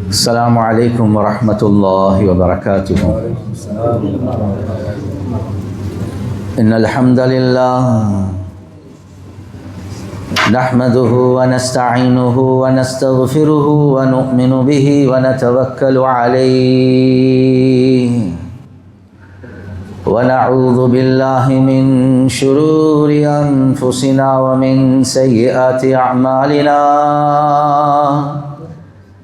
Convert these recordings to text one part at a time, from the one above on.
السلام عليكم ورحمة الله وبركاته. إن الحمد لله نحمده ونستعينه ونستغفره ونؤمن به ونتوكل عليه ونعوذ بالله من شرور أنفسنا ومن سيئات أعمالنا.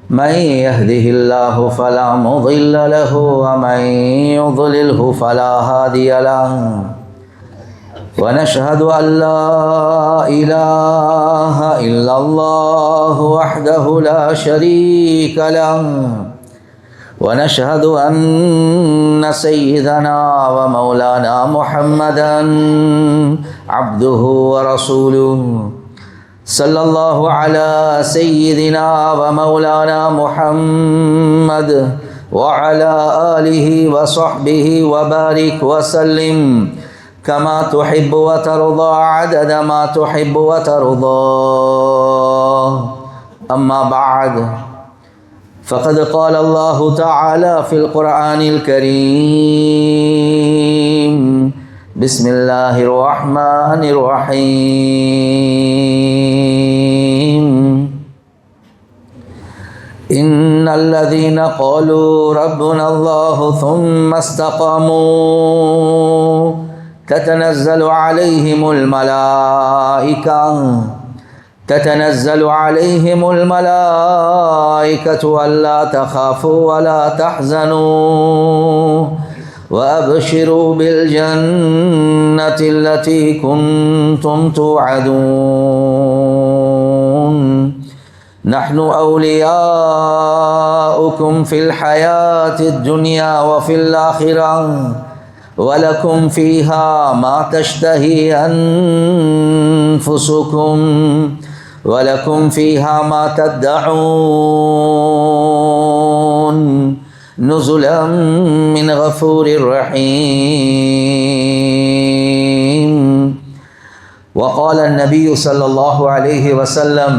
من يهده الله فلا مضل له ومن يضلله فلا هادي له. ونشهد أن لا إله إلا الله وحده لا شريك له. ونشهد أن سيدنا ومولانا محمدا عبده ورسوله. صلى الله على سيدنا ومولانا محمد وعلى آله وصحبه وبارك وسلم كما تحب وترضى عدد ما تحب وترضى. أما بعد فقد قال الله تعالى في القرآن الكريم: بسم الله الرحمن الرحيم. إن الذين قالوا ربنا الله ثم استقاموا تتنزل عليهم الملائكة ألا تخافوا ولا تحزنوا وأبشروا بالجنة التي كنتم توعدون. نحن أولياؤكم في الحياة الدنيا وفي الآخرة ولكم فيها ما تشتهي أنفسكم ولكم فيها ما تدعون نزلا من غفور رحيم. وقال النبي صلى الله عليه وسلم: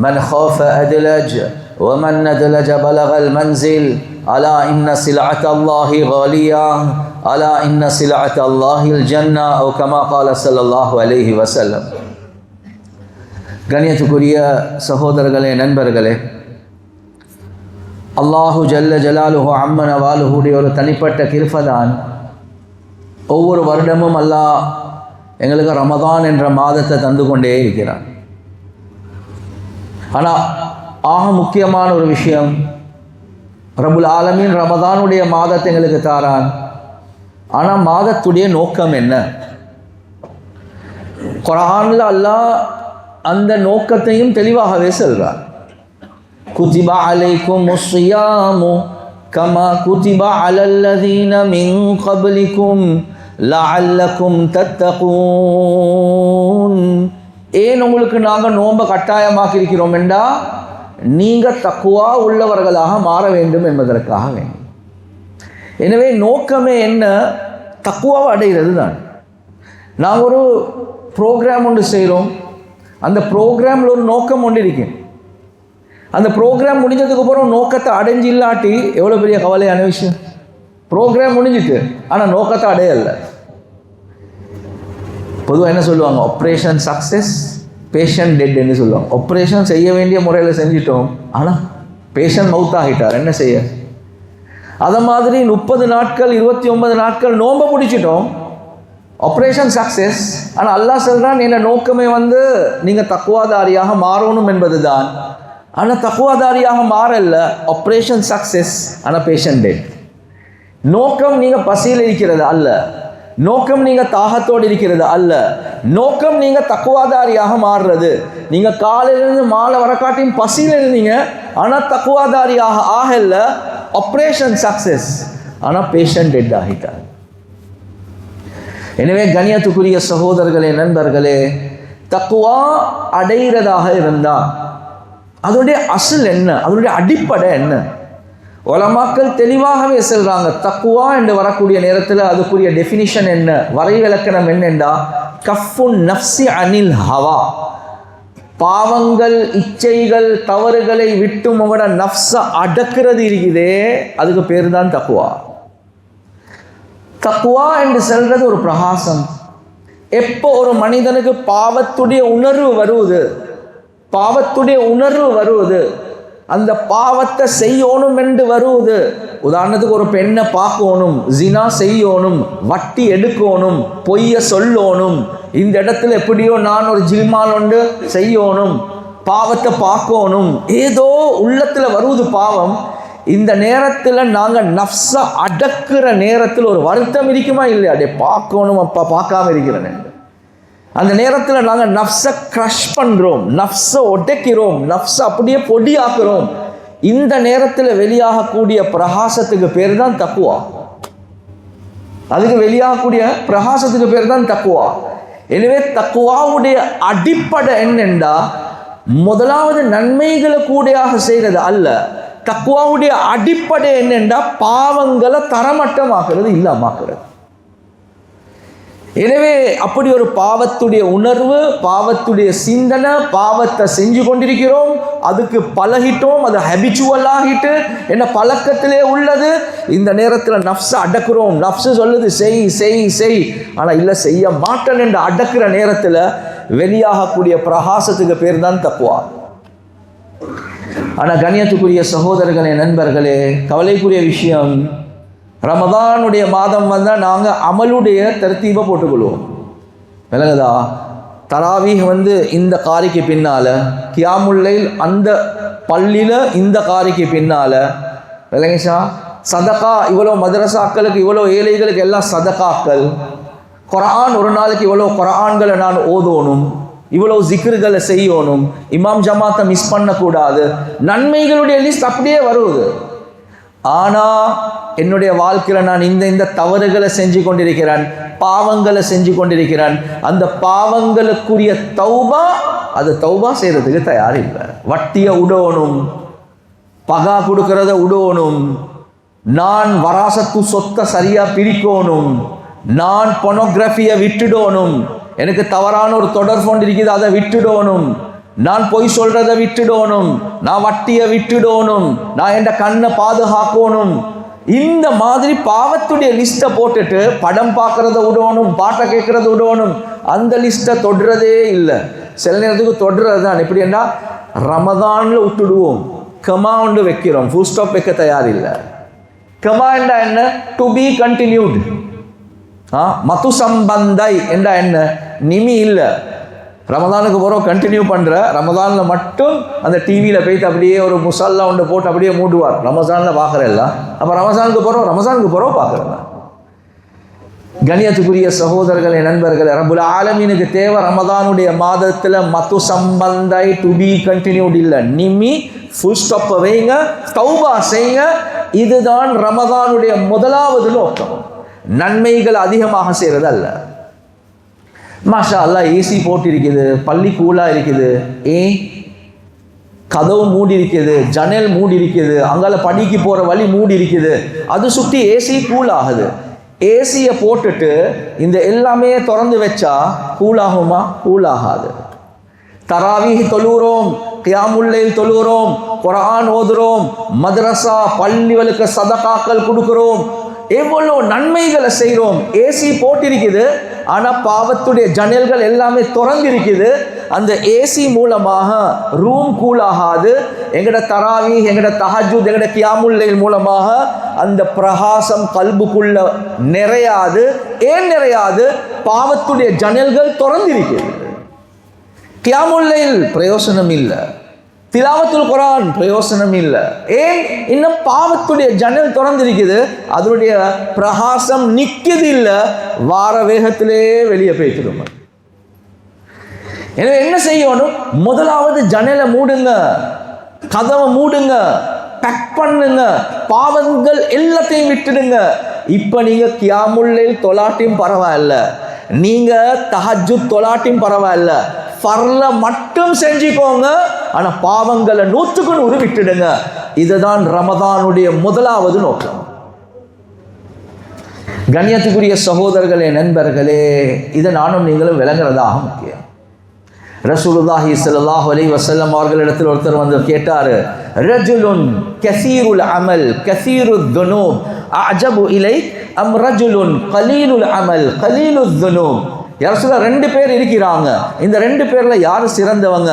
من خاف أدلج ومن ندلج بلغ المنزل. ألا إن سلعة الله غالية ألا إن سلعة الله الجنة أو كما قال صلى الله عليه وسلم. கண்ணியத்துக்குரிய சகோதரர்களே, நண்பர்களே, அல்லாஹு ஜல்ல ஜலாலுஹு அம்மன வாலுஹுடைய ஒரு தனிப்பட்ட கிருபைதான் ஒவ்வொரு வருடமும் அல்லாஹ் எங்களுக்கு ரமதான் என்ற மாதத்தை தந்து கொண்டே இருக்கிறான். ஆனால் ஆக முக்கியமான ஒரு விஷயம், ரப்புல் ஆலமீன் ரமதானுடைய மாதத்தை எங்களுக்கு தாரான். ஆனால் மாதத்துடைய நோக்கம் என்ன? குர்ஆனில் அல்லாஹ் அந்த நோக்கத்தையும் தெளிவாகவே சொல்றார். குதிப அலைக்குமுஸ் ஸியாமு கமா குதிப அலல்லதீன மின் கப்லிக்கும் லஅல்லக்கும் தத்தகூன். ஏன் உங்களுக்கு நாங்கள் நோன்பை கட்டாயமாக்கி இருக்கிறோம் என்றா நீங்கள் தக்குவா உள்ளவர்களாக மாற வேண்டும் என்பதற்காக வேண்டும். எனவே நோக்கமே என்ன? தக்குவாவை அடைகிறது தான். நாங்கள் ஒரு ப்ரோக்ராம் ஒன்று செய்கிறோம், அந்த ப்ரோக்ராமில் ஒரு நோக்கம் ஒன்று இருக்கு. அந்த ப்ரோக்ராம் முடிஞ்சதுக்கு அப்புறம் நோக்கத்தை அடைஞ்சு இல்லாட்டி எவ்வளோ பெரிய கவலையான விஷயம். ப்ரோக்ராம் முடிஞ்சிட்டு ஆனால் நோக்கத்தை அடையலை. பொதுவாக என்ன சொல்லுவாங்க? ஆப்ரேஷன் சக்ஸஸ், பேஷண்ட் டெட்ன்னு சொல்லுவாங்க. ஆப்ரேஷன் செய்ய வேண்டிய முறையில் செஞ்சிட்டோம், ஆனால் பேஷண்ட் மவுத் ஆகிட்டார், என்ன செய்ய? அதை மாதிரி 30 நாட்கள் 29 நாட்கள் நோன்பை பிடிச்சிட்டோம், ஆப்ரேஷன் சக்ஸஸ். ஆனால் அல்லாஹ் சொல்கிறான், என்ன நோக்கமே நீங்கள் தக்குவாதாரியாக மாறணும் என்பது தான். ஆனால் தக்குவாதாரியாக மாறல, ஆப்ரேஷன் சக்ஸஸ், ஆனால் பேஷண்ட் டெட். நோக்கம் நீங்கள் பசியில் இருக்கிறது அல்ல, நோக்கம் நீங்கள் தாகத்தோடு இருக்கிறது அல்ல, நோக்கம் நீங்கள் தக்குவாதாரியாக மாறுறது. நீங்கள் காலையிலேருந்து மாலை வரக்காட்டியும் பசியில் இருந்தீங்க, ஆனால் தக்குவாதாரியாக ஆகல, ஆப்ரேஷன் சக்ஸஸ், ஆனால் பேஷண்ட் டெட் ஆகிட்டார். எனவே கண்ணியத்துக்குரிய சகோதரர்களே, நண்பர்களே, தக்குவா அடைகிறதாக இருந்தால் அதனுடைய அசல் என்ன, அதனுடைய அடிப்படை என்ன? உலமாக்கள் தெளிவாகவே சொல்றாங்க. தக்குவா என்று வரக்கூடிய நேரத்தில் அதுக்குரிய டெஃபினிஷன் என்ன, வரைவிலக்கணம் என்னென்றா கஃபுன் நஃப்ஸி அனில் ஹவா, பாவங்கள், இச்சைகள், தவறுகளை விட்டும் அவட நஃப்ஸ அடக்கிறது இருக்குதே, அதுக்கு பேர் தான் தக்வா. தக்வா என்று சொல்றது ஒரு பிரகாசம். எப்போ ஒரு மனிதனுக்கு பாவத்துடைய உணர்வு வருவது, அந்த பாவத்தை செய்யணும் என்று வருவது. உதாரணத்துக்கு ஒரு பெண்ணை பார்க்கணும், ஜினா செய்யணும், வட்டி எடுக்கணும், பொய்ய சொல்லணும், இந்த இடத்துல எப்படியோ நான் ஒரு ஜில்மால் ஒன்று செய்யணும், பாவத்தை பார்க்கணும், ஏதோ உள்ளத்துல வருவது பாவம். இந்த நேரத்தில் நாங்கள் நஃப்ஸ அடக்குற நேரத்தில் ஒரு வருத்தம் இருக்குமா இல்லையா? அப்படியே பார்க்கணும், அப்பா பார்க்காம இருக்கிறேன். அந்த நேரத்தில் நாங்கள் நஃப்ஸை க்ரஷ் பண்ணுறோம், நஃப்ஸை ஒடைக்கிறோம், நஃப்ஸை அப்படியே பொடியாக்குறோம். இந்த நேரத்தில் வெளியாகக்கூடிய பிரகாசத்துக்கு பேர் தான் தக்குவா. அதுக்கு வெளியாகக்கூடிய பிரகாசத்துக்கு பேர் தான் தக்குவா. எனவே தக்குவாவுடைய அடிப்படை என்னென்றா, முதலாவது நன்மைகளை கூடையாக செய்கிறது அல்ல. தக்குவாவுடைய அடிப்படை என்னென்றா பாவங்களை தரமட்டமாக்குறது, இல்லாமாக்குறது. எனவே அப்படி ஒரு பாவத்துடைய உணர்வு, பாவத்துடைய சிந்தனை, பாவத்தை செஞ்சு கொண்டிருக்கிறோம், அதுக்கு பழகிட்டோம், அது ஹேபிச்சுவல் ஆகிட்டு என்ன பழக்கத்திலே உள்ளது. இந்த நேரத்தில் நஃப்ஸை அடக்குறோம், நஃப்ஸு சொல்லுது செய் செய் செய், ஆனால் இல்லை செய்ய மாட்டேன் என்று அடக்குற நேரத்தில் வெளியாகக்கூடிய பிரகாசத்துக்கு பேர் தான் தக்வா. ஆனால் கண்ணியத்துக்குரிய சகோதரர்களே, நண்பர்களே, கவலைக்குரிய விஷயம், ரமதானுடைய மாதம் வந்தால் நாங்கள் அமலுடைய தர்த்தீபை போட்டுக்கொள்வோம். விளங்குதா? தராவீஹ் இந்த காரிக்கு பின்னால், கியாமுல்லைல் அந்த பள்ளியில் இந்த காரிக்கு பின்னால், விளங்குச்சா? சதகா, இவ்வளோ மதரசாக்களுக்கு, இவ்வளோ ஏழைகளுக்கு எல்லாம் சதகாக்கள். குர்ஆன், ஒரு நாளைக்கு இவ்வளோ குர்ஆன்களை நான் ஓதணும், இவ்வளோ ஜிக்ருகளை செய்யணும், இமாம் ஜமாத்தை மிஸ் பண்ணக்கூடாது, நன்மைகளுடைய லிஸ்ட் அப்படியே வருவது. ஆனால் என்னுடைய வாழ்க்கையில் நான் இந்த தவறுகளை செஞ்சு கொண்டிருக்கிறேன், பாவங்களை செஞ்சு கொண்டிருக்கிறேன். அந்த பாவங்களுக்குரிய தௌபா, அது தௌபா செய்கிறதுக்கு தயார் இல்லை. வட்டியை விடணும், பகா கொடுக்கறத விடணும், நான் வராசத்து சொத்தை சரியாக பிரிக்கணும், நான் பொனோகிராஃபியை விட்டுடணும், எனக்கு தவறான ஒரு தொடர் ஃபோன் இருக்குது அதை விட்டுடணும், நான் பொய் சொல்றதை விட்டுடணும், நான் வட்டியை விட்டுடணும், நான் என் கண்ணை பாதுகாக்கணும். இந்த மாதிரி பாவத்துடைய லிஸ்ட்டை போட்டுட்டு படம் பார்க்கறத விடணும், பாட்டை கேட்கறத விடணும், அந்த லிஸ்ட்டை தொடுறதே இல்லை. சில நேரத்துக்கு தொடுறது தான். எப்படின்னா ரமதானில் விட்டுடுவோம், கமா ஒன்று வைக்கிறோம், ஃபுல் ஸ்டாப் வைக்க தயார் இல்லை. கமா என்றா என்ன? To be continued. மது சம்பந்தை என்றா என்ன? நிமி இல்லை. ரமதானுக்கு போகிறோம், கண்டினியூ பண்ணுற, ரமதானில் மட்டும் அந்த டிவியில் போய்ட்டு அப்படியே ஒரு முசல்லா ஒன்று போட்டு அப்படியே மூடுவார். ரமதானில் பார்க்குறல்ல, அப்போ ரமதானுக்கு போகிறோம் பார்க்குறல்ல. கண்ணியத்துக்குரிய சகோதரர்களே, நண்பர்களே, ரப்புல் ஆலமீனுக்கு தேவை ரமதானுடைய மாதத்தில் மது சம்பந்தை, டு பி கண்டினியூட் இல்லை, நிமி, ஃபுல் ஸ்டாப்பை வைங்க, தௌபா செய்யுங்க. இதுதான் ரமதானுடைய முதலாவது நோக்கம். நன்மைகள் அதிகமாக செய்கிறது அல்ல. மாஷா அல்லா, ஏசி போட்டிருக்குது, பள்ளி கூலாக இருக்குது, கதவு மூடி இருக்குது, ஜன்னல் மூடி இருக்குது, அங்கால படிக்கு போகிற வழி மூடி இருக்குது, அது சுற்றி ஏசி கூல் ஆகுது. ஏசியை போட்டுட்டு இந்த எல்லாமே திறந்து வச்சா கூலாகுமா? கூலாகாது. தராவீஹ் தொழுகிறோம், கியாமுல்லைல் தொழுகிறோம், குர்ஆன் ஓதுறோம், மதரசா பள்ளிகளுக்கு சதகாக்கள் கொடுக்குறோம், எவ்வளோ நன்மைகளை செய்கிறோம். ஏசி போட்டிருக்குது, ஆனால் பாவத்துடைய ஜன்னல்கள் எல்லாமே திறந்திருக்குது. அந்த ஏசி மூலமாக ரூம் கூலாகாது. எங்கட தராவீஹ், எங்கட தஹஜ்ஜுத், எங்கட கியாமுல்லைல் மூலமாக அந்த பிரகாசம் கல்புக்குள்ள நிறையாது. ஏன் நிறையாது? பாவத்துடைய ஜன்னல்கள் திறந்திருக்குது. கியாமுல்லைல் பிரயோசனம் இல்லை, திலாவத்துல் குர்ஆன் பிரயோசனம் இல்லை. ஏன்? இன்னும் பாவத்துடைய ஜன்னல் திறந்திருக்குது, அதனுடைய பிரகாசம் நிற்குது இல்லை, வார வேகத்திலே வெளியே போய்த்துடும். எனவே என்ன செய்யணும்? முதலாவது ஜன்னலை மூடுங்க, கதவை மூடுங்க, பேக் பண்ணுங்க, பாவங்கள் எல்லாத்தையும் விட்டுடுங்க. இப்போ நீங்கள் கியாமுல்லைல் தொலாட்டியும் பரவாயில்ல, நீங்கள் தஹஜ்ஜுத் தொலாட்டியும் பரவாயில்ல, ஃபர்ல மட்டும் செஞ்சுக்கோங்க, ஆனா பாவங்களை 100க்கு 100 விட்டுடுங்க. இதுதான் ரமதானுடைய முதலாவது நோக்கம். கண்ணியத்துக்குரிய சகோதரர்களே, நண்பர்களே, இதை நானும் நீங்களும் விளங்குறதாக முக்கியம். ரசூலுல்லாஹி ஸல்லல்லாஹு அலைஹி வஸல்லம் அவர்களிடத்தில் ஒருத்தர் வந்து கேட்டார், ரஜுலுன் கஸீருல் அமல் கஸீருத் துனூப் அஅஜபு இலைக் அம் ரஜுலுன் கலீலுல் அமல் கலீலுத் துனூப். யாரசுல 2 பேர் இருக்கிறாங்க, இந்த 2 பேர்ல யார் சிறந்தவங்க?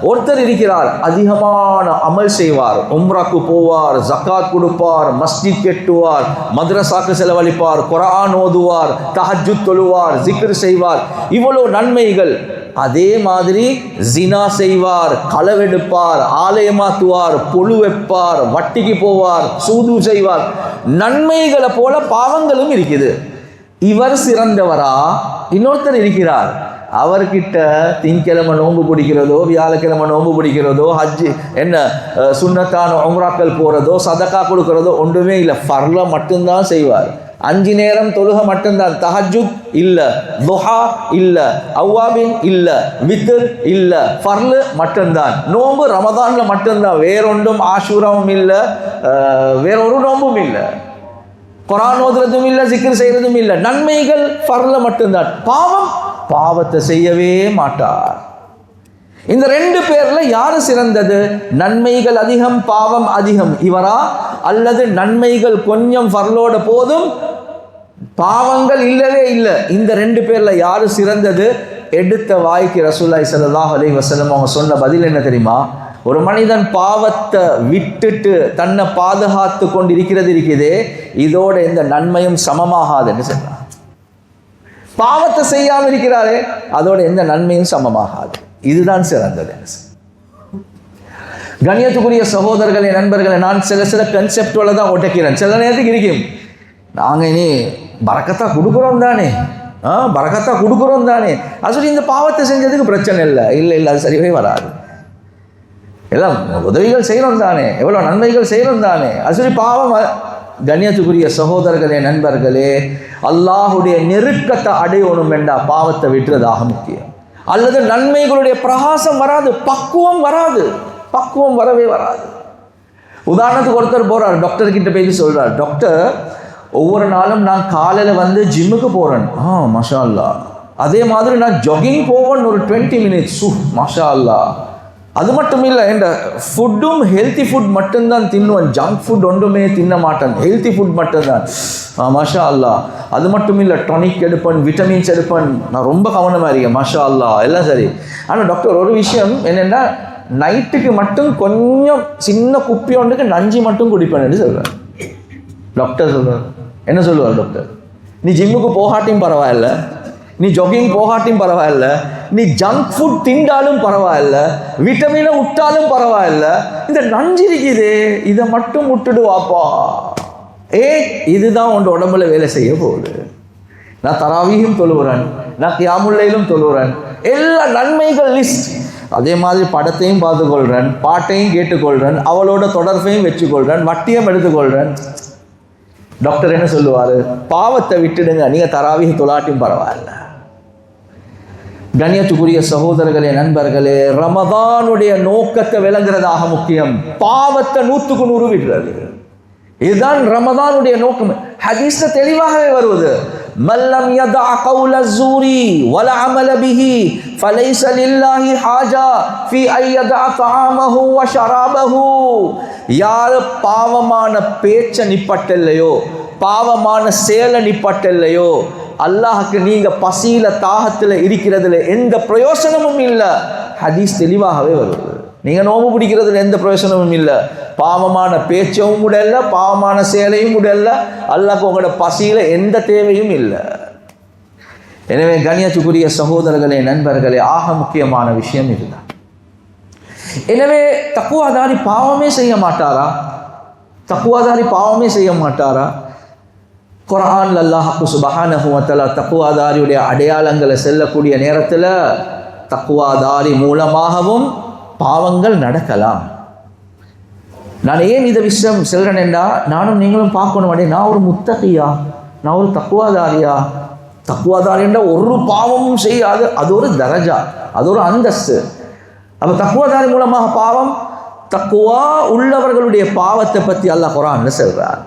ஒருத்தர் இருக்கிறார், அதிகமான அமல் செய்வார், உம்ராக்கு போவார், ஜக்காத் கொடுப்பார், மஸ்ஜித் கெட்டுவார், மദ്രസാக்கு செலவழிப்பார், குர்ஆன் ஓதுவார், தஹஜ்ஜுத் தொழுவார், ஜிக்ர் செய்வார், இவ்வளவு நன்மைகள். அதே மாதிரி ஜினா செய்வார், களவெடுப்பார், ஆலயமாத்துவார், பொழு வைப்பார், வட்டிக்கு போவார், சூது செய்வார். நன்மைகளை போல பாவங்களும் இருக்குது. இவர் சிறந்தவரா? இன்னொருத்தர் இருக்கிறார், அவர்கிட்ட திங்கிழமை நோன்பு பிடிக்கிறதோ, வியாழக்கிழமை நோன்பு பிடிக்கிறதோ, ஹஜ்ஜு என்ன சுன்னத்தான உம்ராக்கள் போகிறதோ, சதக்கா கொடுக்கிறதோ ஒன்றுமே இல்லை. ஃபர்ல மட்டும்தான் செய்வார். 5 நேரம் தொழுக மட்டும்தான். தஹஜ்ஜுத் இல்ல, துஹா இல்ல, அவ்வாபின் இல்ல, வித்ர் இல்ல, ஃபர்லு மட்டும்தான். நோன்பு ரமதான்ல மட்டும்தான், வேறொன்றும் ஆஷூராவும் இல்லை, வேறொரு நோன்பும் இல்லை, குர்ஆன் ஓதுறதும் இல்லை, ஜிக்ர் செய்யறதும் இல்லை. நன்மைகள் ஃபர்ல மட்டும்தான். பாவத்தை செய்யவே மாட்டார். இந்த 2 பேர்ல யாரு சிறந்தது? நன்மைகள் அதிகம், பாவம் அதிகம், இவரா? அல்லது நன்மைகள் கொஞ்சம் ஃபர்லோட போதும், பாவங்கள் இல்லவே இல்லை, இந்த 2 பேர்ல யாரு சிறந்தது? எடுத்த வாய்க்கு ரசூலுல்லாஹி ஸல்லல்லாஹு அலைஹி வஸல்லம் அவங்க சொன்ன பதில் என்ன தெரியுமா? ஒரு மனிதன் பாவத்தை விட்டுட்டு தன்னை பாதுகாத்து கொண்டு இருக்குதே, இதோட இந்த நன்மையும் சமமாகாதுன்னு சொல்றான். பாவத்தை செய்யாமல் இருக்கிறாரே, அதோட எந்த நன்மையும் சமமாகாது. இதுதான் சிறந்தது. கண்ணியத்துக்குரிய சகோதரர்களே, நண்பர்களே, நான் சில கன்செப்டுகளை தான் ஒட்டக்கிறேன். சில நேரத்துக்கு இருக்கும், நாங்கள் இனி பரக்கத்தா கொடுக்குறோம் தானே, பரக்கத்தா கொடுக்குறோம் தானே, அது இந்த பாவத்தை செஞ்சதுக்கு பிரச்சனை இல்லை, அது சரிவே வராது. எல்லாம் உதவிகள் செய்யணும் தானே, எவ்வளோ நன்மைகள் செய்யணும் தானே, அது பாவம். கண்ணியத்துக்குரிய சகோதரர்களே, நண்பர்களே, அல்லாஹுடைய நெருக்கத்தை அடையணும் என்றா பாவத்தை விட்டுறதாக முக்கியம். அல்லது நன்மைகளுடைய பிரகாசம் வராது, பக்குவம் வரவே வராது. உதாரணத்துக்கு ஒருத்தர் போறார், டாக்டர் கிட்ட போய் சொல்றார், டாக்டர் ஒவ்வொரு நாளும் நான் காலையில் வந்து ஜிம்முக்கு போறேன், மாஷா அல்லா. அதே மாதிரி நான் ஜாகிங் போவேன் ஒரு 20 மினிட்ஸ், மாஷா அல்லா. அது மட்டும் இல்லை, என்ற ஃபுட்டும் ஹெல்த்தி ஃபுட் மட்டும்தான் தின்னுவேன், ஜங்க் ஃபுட் ஒன்றுமே தின்ன மாட்டேன், ஹெல்த்தி ஃபுட் மட்டும்தான், மாஷா அல்லா. அது மட்டும் இல்லை, டானிக் எடுப்பேன், விட்டமின்ஸ் எடுப்பேன், நான் ரொம்ப கவனமாக இருக்கேன், மாஷா அல்லா, எல்லாம் சரி. ஆனால் டாக்டர் ஒரு விஷயம் என்னென்னா, நைட்டுக்கு மட்டும் கொஞ்சம் சின்ன குப்பி ஒன்றுக்கு நஞ்சு மட்டும் குடிப்பேன்னு சொல்கிறேன். டாக்டர் சொல்கிறார், என்ன சொல்லுவார் டாக்டர்? நீ ஜிம்முக்கு போகாட்டியும் பரவாயில்ல, நீ ஜாகிங் போகாட்டியும் பரவாயில்ல, நீ ஜங்க் ஃபுட் திண்டாலும் பரவாயில்ல, விட்டமினை விட்டாலும் பரவாயில்ல, இந்த நஞ்சு இருக்குது, இதை மட்டும் விட்டுடுவாப்பா. இதுதான் உன் உடம்புல வேலை செய்ய போகுது. நான் தராவீஹும் தொழுகிறேன், நான் கியாமுல்லைலும் தொழுகிறேன், எல்லா நன்மைகள் லிஸ்ட். அதே மாதிரி படத்தையும் பார்த்துக்கொள்கிறேன், பாட்டையும் கேட்டுக்கொள்கிறேன், அவளோட தொடர்பையும் வச்சுக்கொள்கிறேன், வட்டியும் எடுத்துக்கொள்கிறேன். டாக்டர் என்ன சொல்லுவார்? பாவத்தை விட்டுடுங்க, நீங்கள் தராவீஹ் தொழாட்டியும் பரவாயில்ல. கண்ணியத்துக்குரிய சகோதரர்களே, நண்பர்களே, ரமதானுடைய நோக்கத்தை விளங்குறதாக முக்கியம். பாவத்தை 100க்கு 100 விடுறது, இதுதான் ரமதானுடைய நோக்கம். ஹதீஸ்ல தெளிவாகவே வருவது, மல்லம் யதா கௌல ஸூரி வல அமல பிஹி ஃபலைஸ லில்லாஹி ஹாஜா ஃபீ அய்யதா தஆமஹு வ ஷராபஹு. யார் பாவமான பேச்ச நிப்பட்டல்லையோ, பாவமான செயலை நிப்பட்டல்லையோ, அல்லாஹுக்கு நீங்க பசியில தாகத்தில் இருக்கிறதுல எந்த பிரயோசனமும் இல்லை. ஹதீஸ் தெளிவாகவே வருது. நீங்க நோம்பு பிடிக்கிறதுல எந்த பிரயோசனமும் இல்லை, பாவமான பேச்சவும் உடல்ல, பாவமான செயலையும் உடல்ல, அல்லாஹ்க்கு உங்களோட பசியில எந்த தேவையும் இல்லை. எனவே கண்ணியத்துக்குரிய சகோதரர்களே, நண்பர்களே, ஆக முக்கியமான விஷயம் இதுதான். எனவே தக்குவாதாரி பாவமே செய்ய மாட்டாரா? குர்ஆன்ல அல்லாஹ் சுப்ஹானஹு வ தஆலா தக்குவாதாரியுடைய அடையாளங்களை சொல்லக்கூடிய நேரத்தில் தக்குவாதாரி மூலமாகவும் பாவங்கள் நடக்கலாம். நான் ஏன் இதை விஷயம் சொல்கிறேன் என்றால், நானும் நீங்களும் பார்க்கணும், நான் ஒரு முத்தகியா, நான் ஒரு தக்குவாதாரியா? தக்குவாதாரி என்றால் ஒரு பாவமும் செய்யாது, அது ஒரு தரஜா, அது ஒரு அந்தஸ்து. அப்போ தக்குவாதாரி மூலமாக பாவம், தக்குவா உள்ளவர்களுடைய பாவத்தை பற்றி அல்லாஹ் குர்ஆன்ல சொல்றார்.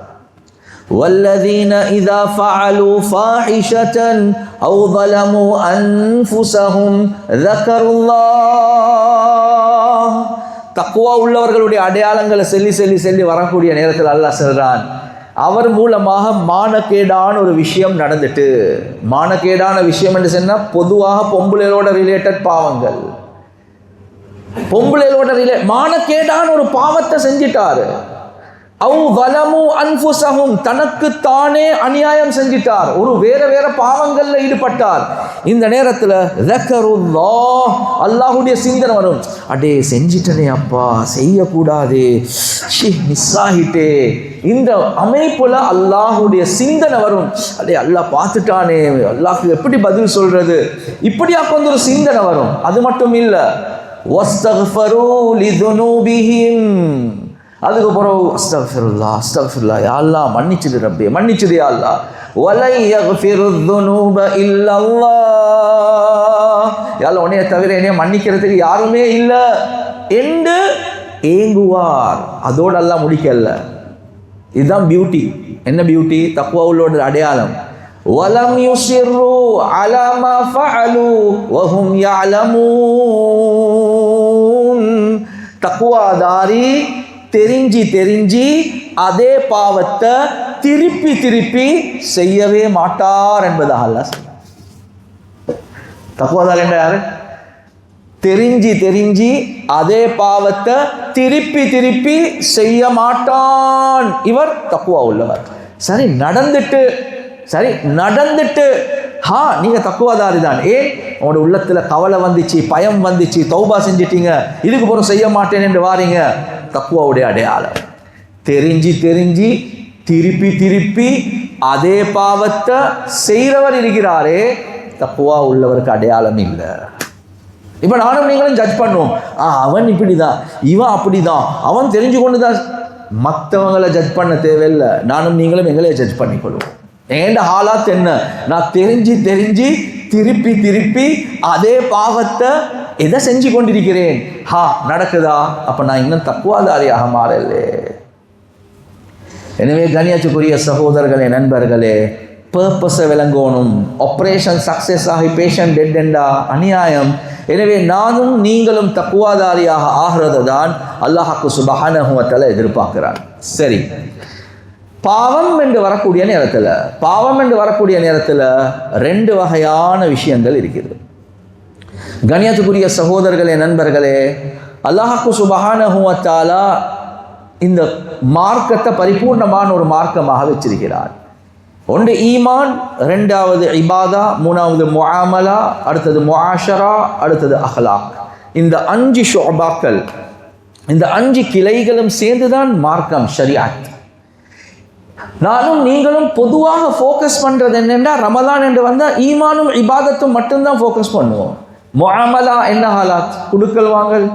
والذين إذا فعلوا فاحشة أو ظلموا أنفسهم ذكروا الله. தக்வா உள்ளவர்களுடைய அடையாளங்களை சொல்லி வரக்கூடிய நேரத்தில் அல்லாஹ் சொல்றான், அவர் மூலமாக மானக்கேடான ஒரு விஷயம் நடந்துட்டு. மானக்கேடான விஷயம் என்று சொன்னால் பொதுவாக பொம்பளைகளோட ரிலேட்டட் பாவங்கள். பொம்பளைகளோட மானக்கேடான ஒரு பாவத்தை செஞ்சிட்டாரு. அவு வலமு அன்ஃபுஸஹும், தனக்குத்தானே அநியாயம் செஞ்சிட்டார், ஒரு வேற பாவங்கள்ல ஈடுபட்டார். இந்த நேரத்தில் ذكرுல்லாஹ், அல்லாஹ்வுடைய சிந்தனை வரும். அடே செஞ்சிட்டனே அப்பா, செய்யக்கூடாது, மிஸ் ஆகிட்டே. இந்த அமைப்புல அல்லாஹ்வுடைய சிந்தனை வரும். அடே அல்லாஹ் பார்த்துட்டானே, அல்லாஹ்க்கு எப்படி பதில் சொல்றது, இப்படியா கொஞ்சம் ஒரு சிந்தனை வரும். அது மட்டும் இல்லை, வஸ்தக்ஃபரு லிதுனூபிஹிம், அதுக்கு பிறகு அஸ்தக்ஃபிருல்லாஹ் யா அல்லாஹ் மன்னிச்சிடு ரப்பே, மன்னிச்சிடு யா அல்லாஹ். வலை யக்ஃபிருத் துனூப இல்லல்லாஹ், யா அல்லாஹ் உன்னைய தவிர என்னைய மன்னிக்கிறதுக்கு யாருமே இல்லை என்று ஏங்குவார். அதோடு அல்லாஹ் முடிக்கல. இதுதான் பியூட்டி. என்ன பியூட்டி? தக்வா உள்ளோட அடையாளம். வலம் யுஸிர்ரு அலா மா ஃபஅலு வஹும் யஅலமூன். தக்வாதாரி தெரிஞ்சு அதே பாவத்தை திருப்பி செய்யவே மாட்டார் என்பதாக அல்லாஹ் சொல்றார். தக்வாதாரி என்ற யாரு? தெரிஞ்சு அதே பாவத்தை திருப்பி செய்ய மாட்டான், இவர் தக்வா உள்ளவர். சரி நடந்துட்டு நீங்க தக்குவாதாரி தான். உங்களோட உள்ளத்துல கவலை வந்துச்சு, பயம் வந்துச்சு, தௌபா செஞ்சிட்டீங்க, இதுக்கு பிறகு செய்ய மாட்டேன் என்று வாரீங்க. தக்குவாவுடைய அடையாளம் தெரிஞ்சு திருப்பி அதே பாவத்தை செய்கிறவர் இருக்கிறாரே, தக்குவா உள்ளவருக்கு அடையாளம் இல்லை. இப்ப நானும் நீங்களும் ஜட்ஜ் பண்ணுவோம், அவன் இப்படிதான், இவன் அப்படிதான், அவன் தெரிஞ்சு கொண்டுதான். மற்றவங்களை ஜட்ஜ் பண்ண தேவையில்லை, நானும் நீங்களும் எங்களையே ஜட்ஜ் பண்ணிக்கொள்வோம். ஏண்ட ஹாலாத் என்ன? நான் தெரிஞ்சு திருப்பி அதே பாவத்தை எதை செஞ்சு கொண்டிருக்கிறேன். நடக்குதா? அப்ப நான் இன்னும் தக்குவாதாரியாக மாறல. எனவே கண்ணியத்துக்குரிய சகோதரர்களே, நண்பர்களே, பர்பஸை விளங்கணும். ஆப்ரேஷன் சக்சஸ் ஆகி பேஷண்ட் டெட் என்றா அநியாயம். எனவே நானும் நீங்களும் தக்குவாதாரியாக ஆகிறது தான் அல்லாஹ்க்கு சுப்ஹானஹு வ தஆலா எதிர்பார்க்கிறான். சரி, பாவம் என்று வரக்கூடிய நேரத்தில் ரெண்டு வகையான விஷயங்கள் இருக்கிறது. கண்ணியத்துக்குரிய சகோதரர்களே, நண்பர்களே, அல்லாஹ்க்கு சுப்ஹானஹு வ தஆலா இந்த மார்க்கத்தை பரிபூர்ணமான ஒரு மார்க்கமாக வச்சிருக்கிறார். ஒன்று ஈமான், ரெண்டாவது இபாதா, மூணாவது முஆமலா, அடுத்தது முஆஷரா, அடுத்தது அஹ்லாக். இந்த 5 ஷுஅபாக்கள், இந்த 5 கிளைகளும் சேர்ந்துதான் மார்க்கம், ஷரியத். நானும் நீங்களும் பொதுவாக ஃபோக்கஸ் பண்றது என்னென்னா, ரமலான் என்று வந்தால் ஈமானும் இபாதத்தும் மட்டும்தான் ஃபோக்கஸ் பண்ணுவோம். முஆமலா என்ன ஹாலாத்? குடுக்கல் வாங்கல்.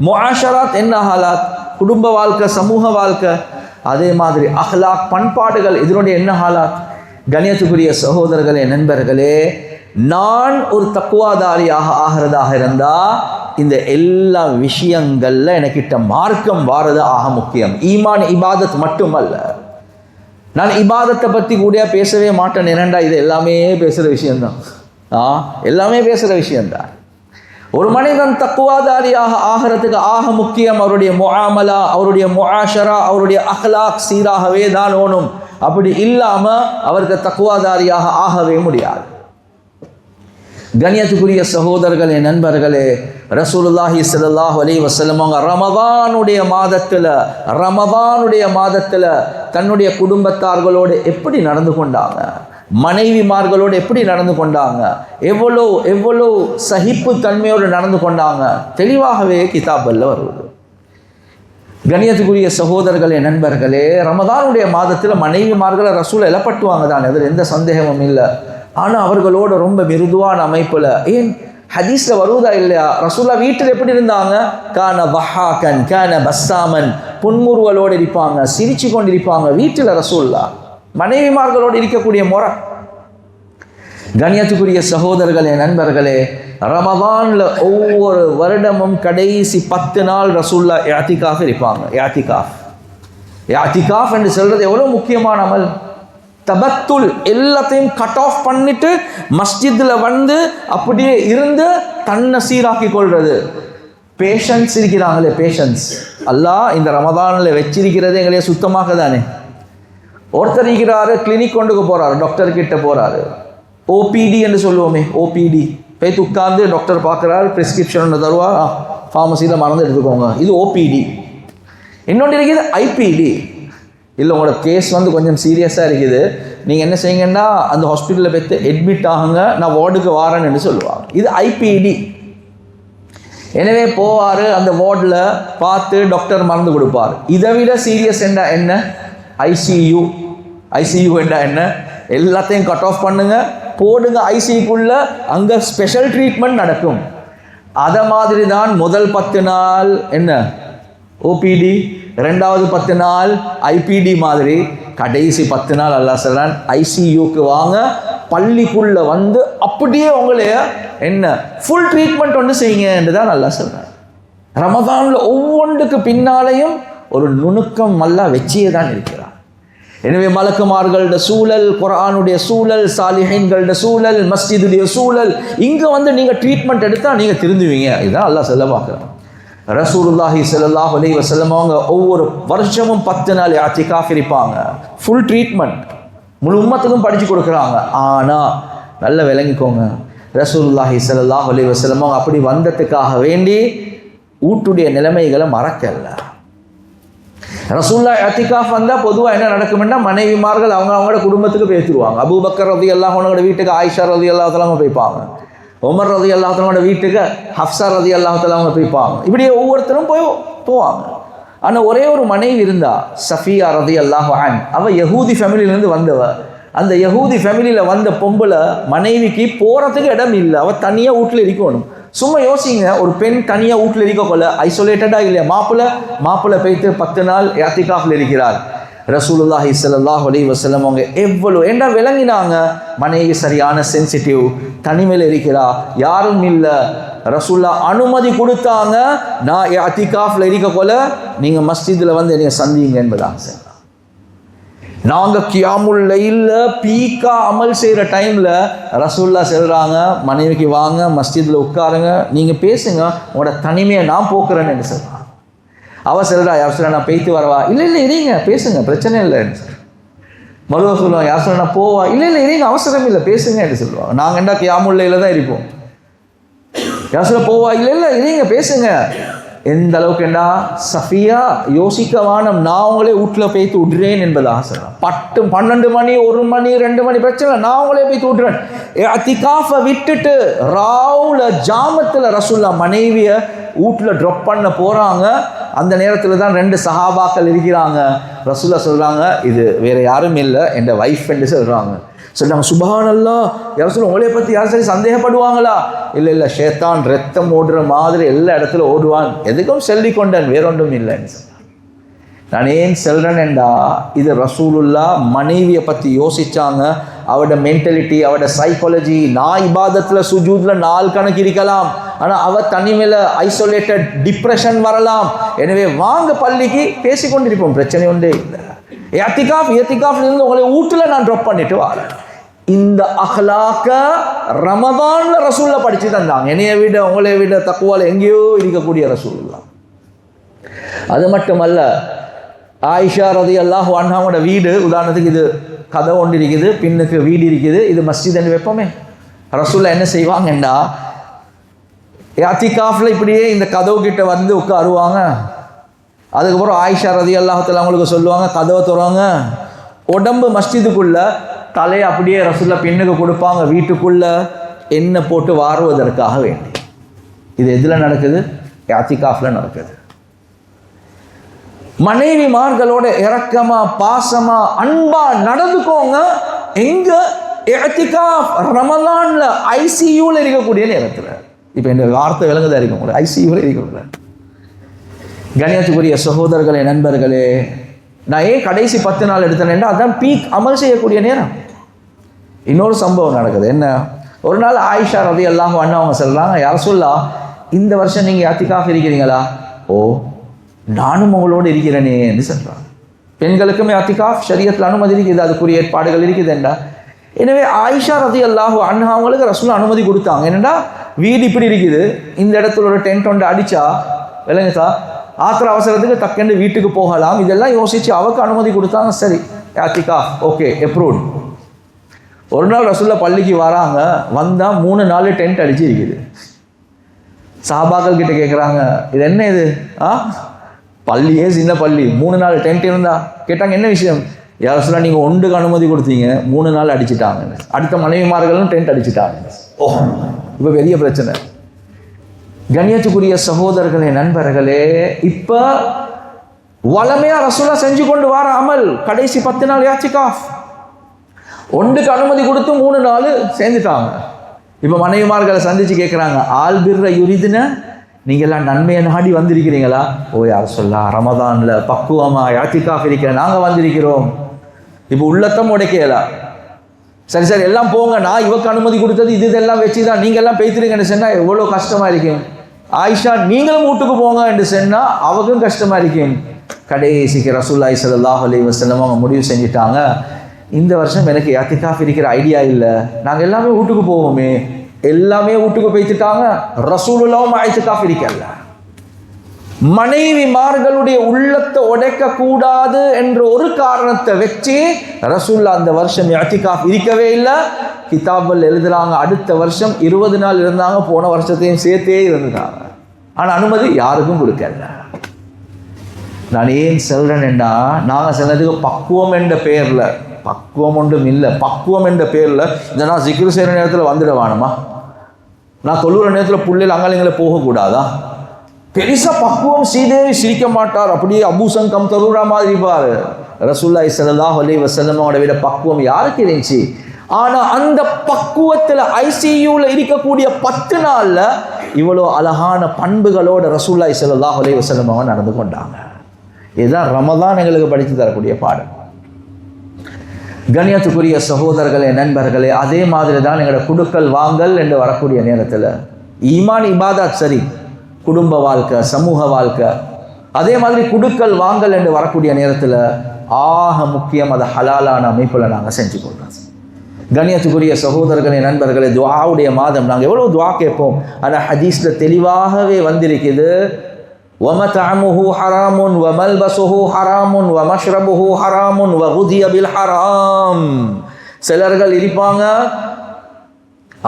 முஆஷராத் என்ன ஹாலாத்? குடும்ப வாழ்க்கை, சமூக வாழ்க்கை. அதே மாதிரி அஹ்லாக், பண்பாடுகள், இதனுடைய என்ன ஹாலாத்? கண்ணியத்துக்குரிய சகோதரர்களே, நண்பர்களே, நான் ஒரு தக்குவாதாரியாக ஆகிறதாக இருந்தால் இந்த எல்லா விஷயங்கள்ல எனக்கிட்ட மார்க்கம் வாரது ஆக முக்கியம். ஈமான் இபாதத் மட்டுமல்ல. நான் இபாதத்தை பற்றி கூட பேசவே மாட்டேன். என்னண்டா இது எல்லாமே பேசுகிற விஷயம்தான். எல்லாமே பேசுகிற விஷயம்தான். ஒரு மனிதன் தக்குவாதாரியாக ஆகிறதுக்கு ஆக முக்கியம் அவருடைய முஆமலா, அவருடைய முஆஷரா, அவருடைய அஹ்லாக் சீராகவே தான் ஓணும். அப்படி இல்லாமல் அவருக்கு தக்குவாதாரியாக ஆகவே முடியாது. கண்ணியத்துக்குரிய சகோதரர்களே, நண்பர்களே, ரசூலுல்லாஹி ஸல்லல்லாஹு அலைஹி வஸல்லம் அவங்க ரமதானுடைய மாதத்தில் தன்னுடைய குடும்பத்தார்களோடு எப்படி நடந்து கொண்டாங்க, மனைவிமார்களோடு எப்படி நடந்து கொண்டாங்க, எவ்வளோ சகிப்பு தன்மையோடு நடந்து கொண்டாங்க, தெளிவாகவே கிதாபல்ல வருவது. கண்ணியத்துக்குரிய சகோதரர்களே, நண்பர்களே, ரமதானுடைய மாதத்தில் மனைவிமார்களை ரசூல் எழப்பட்டுவாங்க தான், அதில் எந்த சந்தேகமும் இல்லை. ஆனால் அவர்களோட ரொம்ப மிருதுவான அமைப்பில், ஏன் ஹதீஸில் வருவதா இல்லையா? ரசூல்லா வீட்டில் எப்படி இருந்தாங்க? கான வஹாகன் கான பஸ்ஸாமன், புன்முறுவலோடு இருப்பாங்க, சிரிச்சு கொண்டு இருப்பாங்க. வீட்டில் ரசூல்லா மனைவிமார்களோடு இருக்கக்கூடிய முறை. கண்ணியத்துக்குரிய சகோதரர்களே, நண்பர்களே, ரமதான்ல ஒவ்வொரு வருடமும் கடைசி 10 நாள் ரசூல்லா இஅ்திகாஃப் இருப்பாங்க. இஅ்திகாஃப் என்று சொல்றது எவ்வளோ முக்கியமான அமல். தபத்துல் எல்லாத்தையும் கட் ஆஃப் பண்ணிட்டு மஸ்ஜித்ல வந்து அப்படியே இருந்து தன்னை சீராக்கி கொள்றது. பேஷன்ஸ் இருக்கிறாங்களே, பேஷன்ஸ் அல்லாஹ் இந்த ரமதானில் வச்சிருக்கிறது எங்களையே சுத்தமாக தானே. ஒருத்தர் இருக்கிறாரு, கிளினிக் கொண்டுக்கு போறாரு, டாக்டர் கிட்ட போறாரு, ஓபிடி என்று சொல்லுவோமே, ஓபிடி போய் உட்கார்ந்து டாக்டர் பார்க்குறாரு, ப்ரிஸ்கிரிப்ஷன் ஒன்று தருவா, ஃபார்மசியில் மறந்து எடுத்துக்கோங்க, இது ஓபிடி. இன்னொன்று இருக்குது ஐபிடி, இல்லை உங்களோட கேஸ் வந்து கொஞ்சம் சீரியஸாக இருக்குது, நீங்கள் என்ன செய்யுங்கன்னா அந்த ஹாஸ்பிட்டலில் போய்த்து அட்மிட் ஆகுங்க, நான் வார்டுக்கு வாரேன்னு சொல்லுவாங்க, இது ஐபிடி. எனவே போவார், அந்த வார்டில் பார்த்து டாக்டர் மருந்து கொடுப்பார். இதை விட சீரியஸ் என்ன ஐசியூ. ஐசியூ என்ன, எல்லாத்தையும் கட் ஆஃப் பண்ணுங்க, போடுங்க ஐசியூக்குள்ள, அங்கே ஸ்பெஷல் ட்ரீட்மெண்ட் நடக்கும். அதை மாதிரி தான் முதல் 10 நாள் என்ன ஓபிடி, ரெண்டாவது 10 நாள் ஐபிடி மாதிரி, கடைசி 10 நாள் அல்லாஹ் சொல்றான் ஐசியூக்கு வாங்க, பள்ளிக்குள்ள வந்து அப்படியே உங்களைய என்ன ஃபுல் ட்ரீட்மெண்ட் ஒன்று செய்யுங்க என்று தான் அல்லாஹ் சொல்றான். ரமதான்ல ஒவ்வொன்றுக்கு பின்னாலையும் ஒரு நுணுக்கம் அல்லாஹ் வச்சியே தான் இருக்கிறான். எனவே மலக்குமார்களோட சூழல், குர்ஆனுடைய சூழல், சாலிஹீன்களோட சூழல், மஸ்ஜிதுடைய சூழல், இங்க வந்து நீங்க ட்ரீட்மெண்ட் எடுத்தா நீங்க திருந்துவீங்க. இதுதான் அல்லாஹ் சொல்ல பார்க்குறான். ரசூலுல்லாஹி ஸல்லல்லாஹு அலைஹி வஸல்லம் அவங்க ஒவ்வொரு வருஷமும் 10 நாள் இஅ்திகாஃப் இருப்பாங்க, ஃபுல் ட்ரீட்மெண்ட் முழு உம்மத்துக்கும் படிச்சு கொடுக்குறாங்க. ஆனா நல்ல விளங்கிக்கோங்க, ரசூலுல்லாஹி ஸல்லல்லாஹு அலைஹி வஸல்லம் அவங்க அப்படி வந்ததுக்காக வேண்டி ஊட்டுடைய நிலைமைகளை மறக்கல. ரசூலுல்லாஹ் இஅ்திகாஃப் வந்தால் பொதுவாக என்ன நடக்கும்னா மனைவிமார்கள் அவங்களோட குடும்பத்துக்கு பேசிடுவாங்க. அபூபக்கர் ரலியல்லாஹு அன்ஹுவோட வீட்டுக்கு ஆயிஷா ரலியல்லாஹு தஆலா போய்ப்பாங்க, உமர் ரலியல்லாஹு தஆலாவோட வீட்டுக்கு ஹஃப்ஸா ரலியல்லாஹு தஆலா போய்ப்பாங்க. இப்படியே ஒவ்வொருத்தரும் போவாங்க. ஆனால் ஒரே ஒரு மனைவி இருந்தா, சஃபியா ரலியல்லாஹு அன்ஹா. அவள் யஹூதி ஃபேமிலியிலேருந்து வந்தவ. அந்த யஹூதி ஃபேமிலியில் வந்த பொம்பளை மனைவிக்கு போகிறதுக்கு இடம் இல்லை, அவள் தனியாக வீட்டில் இருக்கணும். சும்மா யோசிங்க, ஒரு பெண் தனியாக வீட்டில் இருக்கக்குள்ள ஐசோலேட்டடாக இல்லையா? மாப்பிள்ளை போய்த்து 10 நாள் இஅ்திகாஃப்ல இருக்கிறார். ரசூலுல்லாஹி ஸல்லல்லாஹு அலைஹி வஸல்லம் அவங்க எவ்வளோ ஏண்டா விளங்கினாங்க, மனைவி சரியான சென்சிட்டிவ், தனிமையில் இருக்கிறா, யாரும் இல்லை. ரசூல்லா அனுமதி கொடுத்தாங்க, நான் இஅ்திகாஃப்ல இருக்கக்குள்ள நீங்கள் மஸ்ஜிதில் வந்து என்னைய சந்திங்க என்பதாக சொன்னாங்க. நாங்கள் கியாமுல் லைல்ல பீக்கா அமல் செய்கிற டைமில் ரசூல்லா சொல்கிறாங்க, மனைவிக்கு வாங்க மஸ்ஜிதில் உட்காருங்க, நீங்கள் பேசுங்க, உங்களோட தனிமையை நான் போக்குறேன்னு என்ன சொல்கிறாங்க. அவள் சொல்கிறா, யார் சொல்ல நான் பேய்த்து வரவா? இல்லை இருங்க பேசுங்க, பிரச்சனை இல்லைன்னு சொல்லுவாங்க. மறுவ சொல்லுவாங்க, யார் சொல்ல நான் போவா? இல்லை இருங்க அவசரம் இல்லை பேசுங்க என்று சொல்லுவாங்க. நாங்கள் என்ன கியாமுல் லைல்ல தான் இருப்போம். யார் சொல்ல போவா? இல்லை இருங்க பேசுங்க. எந்த அளவுக்கு என்ன சஃபியா யோசிக்கவானம், நான் உங்களே வீட்டில் போய்த்து விடுறேன் என்பதாக சொல்கிறேன். 12 மணி 1 மணி 2 மணி பிரச்சனை, நான் உங்களே போய்த்து விடுறேன். இஅ்திகாஃபை விட்டுட்டு ராவுல ஜாமத்தில் ரசூல்லா மனைவியை வீட்டில் ட்ராப் பண்ண போகிறாங்க. அந்த நேரத்தில் தான் 2 சஹாபாக்கள் இருக்கிறாங்க. ரசூல்லா சொல்கிறாங்க, இது வேறு யாரும் இல்லை, என் வைஃப் என்று சொல்கிறாங்க. சுப்ஹானல்லாஹ், யார் சொல்ல உங்களைய பற்றி யார் சரி சந்தேகப்படுவாங்களா? இல்லை ஷைத்தான் ரத்தம் ஓடுற மாதிரி எல்லா இடத்துல ஓடுவான், எதுக்கும் சொல்லி கொண்டேன், வேறொன்றும் இல்லைன்னு சொன்னான். நான் ஏன் சொல்கிறேன்டா, இது ரசூலுல்லா மனைவியை பற்றி யோசிச்சாங்க. அவட மென்டாலிட்டி, அவட சைக்காலஜி. நான் இபாதத்தில் சுஜூதில் 4 கணக்கு இருக்கலாம், ஆனால் அவள் தனிமையில் ஐசோலேட்டட், டிப்ரெஷன் வரலாம். எனவே வாங்க பள்ளிக்கு பேசிக்கொண்டிருப்போம், பிரச்சனை ஒன்றே இல்லை. இஅ்திகாஃப்லேருந்து உங்களை வீட்டில் நான் ட்ராப் பண்ணிட்டு வரேன். இந்த அஹ்லாக்க ரமதான்ல ரசூல்லா படிச்சு தந்தாங்க. என்னைய விட உங்களை விட தக்குவால எங்கேயோ இருக்கக்கூடிய ரசூலுல்லாஹ். அது மட்டுமல்ல, ஆயிஷா ரலியல்லாஹு அன்ஹாவோட வீடு, உதாரணத்துக்கு இது கதை ஒன்று இருக்குது, பின்னுக்கு வீடு இருக்குது, இது மஸ்ஜித் என்று வைப்போமே. ரசூல்லா என்ன செய்வாங்கண்டா, இஅ்திகாஃப்ல இப்படியே இந்த கதவு கிட்ட வந்து உட்காருவாங்க. அதுக்கப்புறம் ஆயிஷா ரலியல்லாஹு தஆலா அவங்களுக்கு சொல்லுவாங்க, கதவை திறவாங்க. உடம்பு மஸ்ஜிதுக்குள்ள, தலையை அப்படியே ரசூல்லா பின்னுக்கு கொடுப்பாங்க, வீட்டுக்குள்ள எண்ணெய் போட்டு வாருவதற்காக வேண்டி. இது எதில் நடக்குது? இஅ்திகாஃப்ல நடக்குது. மனைவிமார்களோட இரக்கமா, பாசமா, அன்பா நடந்துக்கோங்க. எங்க? இஅ்திகாஃப் ரமலான்ல ஐசியூல இருக்கக்கூடிய நேரத்தில். இப்போ இந்த வார்த்தை விளங்குதா இருக்கும், ஐசியூல இருக்கக்கூடாது. கண்ணியத்துக்குரிய சகோதரர்களே, நண்பர்களே, நான் ஏன் கடைசி 10 நாள் எடுத்தேன்னா அதான் பீக் அமல் செய்யக்கூடிய நேரம். இன்னொரு சம்பவம் நடக்குது. என்ன? ஒரு நாள் ஆயிஷா ரலியல்லாஹு அன்ஹா அவங்க சொல்கிறாங்க, யா ரசூலல்லாஹ், இந்த வருஷம் நீங்கள் இஅ்திகாஃப் இருக்கிறீங்களா? ஓ, நானும் உங்களோடு இருக்கிறேனே என்று சொல்கிறாங்க. பெண்களுக்குமே அத்திகாஃப் ஷரியத்தில் அனுமதி இருக்குது, அதுக்குரிய ஏற்பாடுகள் இருக்குது என்ன. எனவே ஆயிஷா ரலியல்லாஹு அன்ஹா அவங்களுக்கு ரசூலுல்லாஹ் அனுமதி கொடுத்தாங்க. என்னடா வீடு இப்படி இருக்குது, இந்த இடத்துல ஒரு டென்ட் ஒன்று அடித்தா விளங்குதா, ஆத்திர அவசரத்துக்கு டக்குன்னு வீட்டுக்கு போகலாம், இதெல்லாம் யோசித்து அவருக்கு அனுமதி கொடுத்தாங்க. சரி அத்திகாஃப் ஓகே அப்ரூவ்ட். ஒரு நாள் ரசூலுல்லாஹ் பள்ளிக்கு வராங்க, வந்தால் 3 நாள் டென்ட் அடிச்சு இருக்குது. சஹாபாக்கள் கிட்ட கேட்குறாங்க, இது என்ன இது? பள்ளியே சின்ன பள்ளி, 3 நாள் டென்ட் இருந்தா. கேட்டாங்க என்ன விஷயம்? யார் சொல்ல நீங்கள் ஒன்றுக்கு அனுமதி கொடுத்தீங்க, 3 நாள் அடிச்சுட்டாங்க, அடுத்த மனைவிமார்களும் டென்ட் அடிச்சுட்டாங்க. ஓ இப்போ பெரிய பிரச்சனை. கண்ணியத்துக்குரிய சகோதரர்களே நண்பர்களே, இப்போ வளமையாக ரசூலுல்லாஹ் செஞ்சு கொண்டு வர அமல் கடைசி 10 நாள் இஅ்திகாஃப். ஒன்றுக்கு அனுமதி கொடுத்து 3 நாள் சேர்ந்துட்டாங்க. இப்போ மனைவிமார்களை சந்திச்சு கேட்குறாங்க, ஆல் பிர்ர யுரிதுன, நீங்கள் எல்லாம் நன்மையை நாடி வந்திருக்கிறீங்களா? ஓ யார் சொல்லா, ரமதானில் பக்குவமாக இஅ்திகாஃப் இருக்கிற நாங்கள் வந்திருக்கிறோம். இப்போ உள்ளத்தம் உடைக்கலாம். சரி சரி எல்லாம் போங்க, நான் இவக்கு அனுமதி கொடுத்தது இதெல்லாம் வச்சு தான் நீங்கள் எல்லாம் பேய்த்துறீங்கன்னு சொன்னால் எவ்வளோ கஷ்டமாக இருக்கும். ஆயிஷா நீங்களும் வீட்டுக்கு போங்க என்று சொன்னால் அவருக்கும் கஷ்டமாக இருக்கும். கடைசிக்கு ரசூலுல்லாஹி ஸல்லல்லாஹு அலைஹி வஸல்லம் அவங்க முடிவு செஞ்சுட்டாங்க, இந்த வருஷம் எனக்கு இஅ்திகாஃப் இருக்கிற ஐடியா இல்லை, நாங்கள் எல்லாமே வீட்டுக்கு போவோமே. எல்லாமே வீட்டுக்கு போய்த்துட்டாங்க. ரசூலுல்லாஹும் இஅ்திகாஃப் இருக்கல. மனைவிமார்களுடைய உள்ளத்தை உடைக்க கூடாது என்ற ஒரு காரணத்தை வச்சு ரசூலுல்லாஹ் அந்த வருஷம் இஅ்திகாஃப் இருக்கவே இல்லை. கிதாபில் எழுதுறாங்க, அடுத்த வருஷம் 20 நாள் இருந்தாங்க, போன வருஷத்தையும் சேர்த்தே இருந்துட்டாங்க. ஆனால் அனுமதி யாருக்கும் கொடுக்கல. நான் ஏன் சொல்றேன்னா, நாங்கள் சொன்னதுக்கு பக்குவம் என்ற பெயரில், பக்குவம் ஒன்றும் இல்லை, பக்குவம் என்ற பேரில் இதை நான் ஜிக்ரு செய்கிற நேரத்தில் வந்துட வேணுமா? நான் தொழுகிற நேரத்தில் புள்ளையில் அங்காளிங்களை போகக்கூடாதா? பெருசாக பக்குவம் ஸ்ரீதேவி சிரிக்க மாட்டார், அப்படியே அபூசங்கம் தருரா மாதிரி இருப்பார். ரசூலுல்லாஹி ஸல்லல்லாஹு அலைஹி வஸல்லம் அவரை விட பக்குவம் யாருக்கு இருந்துச்சு? ஆனால் அந்த பக்குவத்தில் ஐசியூவில் இருக்கக்கூடிய 10 நாளில் இவ்வளோ அழகான பண்புகளோட ரசூலுல்லாஹி ஸல்லல்லாஹு அலைஹி வஸல்லம் அவங்க நடந்து கொண்டாங்க. இதுதான் ரமதான் எங்களுக்கு படித்து தரக்கூடிய பாடம். கண்ணியத்துக்குரிய சகோதரர்களே நண்பர்களே, அதே மாதிரி தான் எங்களோட குடுக்கல் வாங்கல் என்று வரக்கூடிய நேரத்தில் ஈமான் இபாதத் சரி, குடும்ப வாழ்க்கை சமூக வாழ்க்கை, அதே மாதிரி குடுக்கல் வாங்கல் என்று வரக்கூடிய நேரத்தில் ஆக முக்கியம் அதை ஹலாலான அமைப்பில் நாங்கள் செஞ்சு கொள்கிறோம். கண்ணியத்துக்குரிய சகோதரர்களே நண்பர்களே, துஆவுடைய மாதம், நாங்கள் எவ்வளோ துஆ கேட்போம், ஆனால் ஹதீஸில் தெளிவாகவே வந்திருக்குது, وَمَطْعَمُهُ حَرَامٌ وَمَلْبَسُهُ حَرَامٌ وَمَشْرَبُهُ حَرَامٌ وَغُذِيَ بِالْحَرَامِ. சிலர்கள் இருப்பாங்க,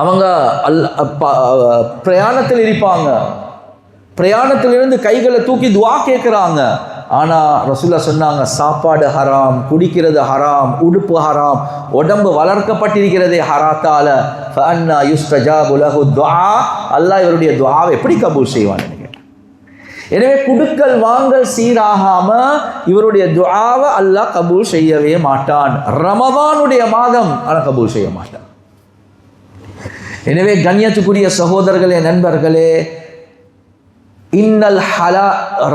அவங்க பிரயாணத்தில் இருப்பாங்க, பிரயாணத்திலிருந்து கைகளை தூக்கி துஆ கேட்குறாங்க. ஆனால் ரசூலுல்லாஹ் சொன்னாங்க, சாப்பாடு ஹராம், குடிக்கிறது ஹராம், உடுப்பு ஹராம், உடம்பு வளர்க்கப்பட்டிருக்கிறதே ஹராத்தால, ஃபஅன்னா யுஸ்தஜாபு லஹு துஆ, அல்லாஹ் இவருடைய துஆவை எப்படி கபூல் செய்வான்? எனவே குடுக்கல் வாங்கல் சீராகாம இவருடைய துஆவை அல்லாஹ் கபூல் செய்யவே மாட்டான். ரமதானுடைய மாதம் ஆனால் கபூல் செய்ய மாட்டான். எனவே கண்ணியத்துக்குரிய சகோதரர்களே நண்பர்களே, இன்னல் ஹலா,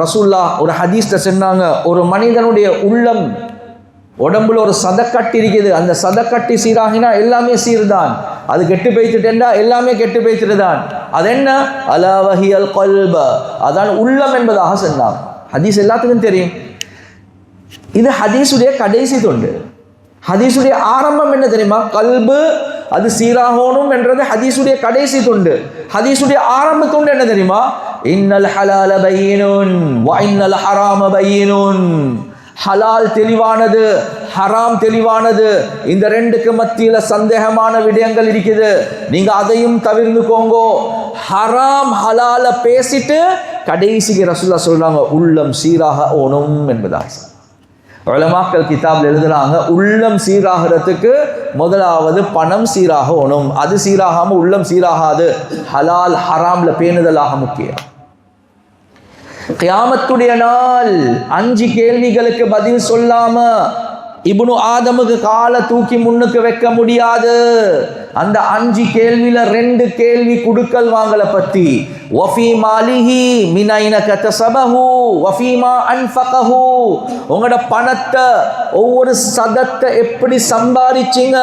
ரசூலுல்லாஹ் ஒரு ஹதீஸ்ல சொன்னாங்க, ஒரு மனிதனுடைய உள்ளம் உடம்புல ஒரு சதக்கட்டு இருக்குது, அந்த சதக்கட்டு சீராகினா எல்லாமே சீர்தான், அது கெட்டு போய்த்துட்டா எல்லாமே கெட்டு போய்த்துட்டு தான். அது என்ன? அலா வஹியல் கல்ப, அதான் உள்ளம் என்பதாக சொன்னாங்க. ஹதீஸ் எல்லாத்துக்கும் தெரியும். இது ஹதீஸுடைய கடைசி தொண்டு. ஹதீஸுடைய ஆரம்பம் என்ன தெரியுமா? கல்பு அது சீராகணும் என்றது ஹதீஸுடைய கடைசி தொண்டு. ஹதீஸுடைய ஆரம்ப தொண்டு என்ன தெரியுமா? இன்னல் ஹலால பையினுன் வ இன்னல் ஹராம பையினுன். ஹலால் தெளிவானது, ஹராம் தெளிவானது, இந்த ரெண்டுக்கு மத்தியில சந்தேகமான விடயங்கள் இருக்குது, நீங்க அதையும் தவிர்த்துக்கோங்க. ஹராம் ஹலால பேசிட்டு கடைசிக்கு ரசூலுல்லாஹ் சொல்றாங்க, உள்ளம் சீராக ஓணும் என்பதாக. உலமாக்கள் கிதாப்ல எழுதுறாங்க, உள்ளம் சீராகிறதுக்கு முதலாவது பணம் சீராக ஓணும், அது சீராகாம உள்ளம் சீராகாது. ஹலால் ஹராம்ல பேணுதலாக முக்கியம். கியாமத்துடைய நாள் 5 கேள்விகளுக்கு பதில் சொல்லாம இப்னு ஆதமுக்கு காலை தூக்கி முன்னுக்கு வைக்க முடியாது. அந்த 5 கேள்வியில 2 கேள்வி குடுக்கல் வாங்கல பத்தி. வஃபி மாலிஹி மின் ஐன கதஸபஹு வஃபீமா அன்ஃபகஹு. உங்களோட பணத்தை, ஒவ்வொரு சதத்தை எப்படி சம்பாதிச்சீங்க,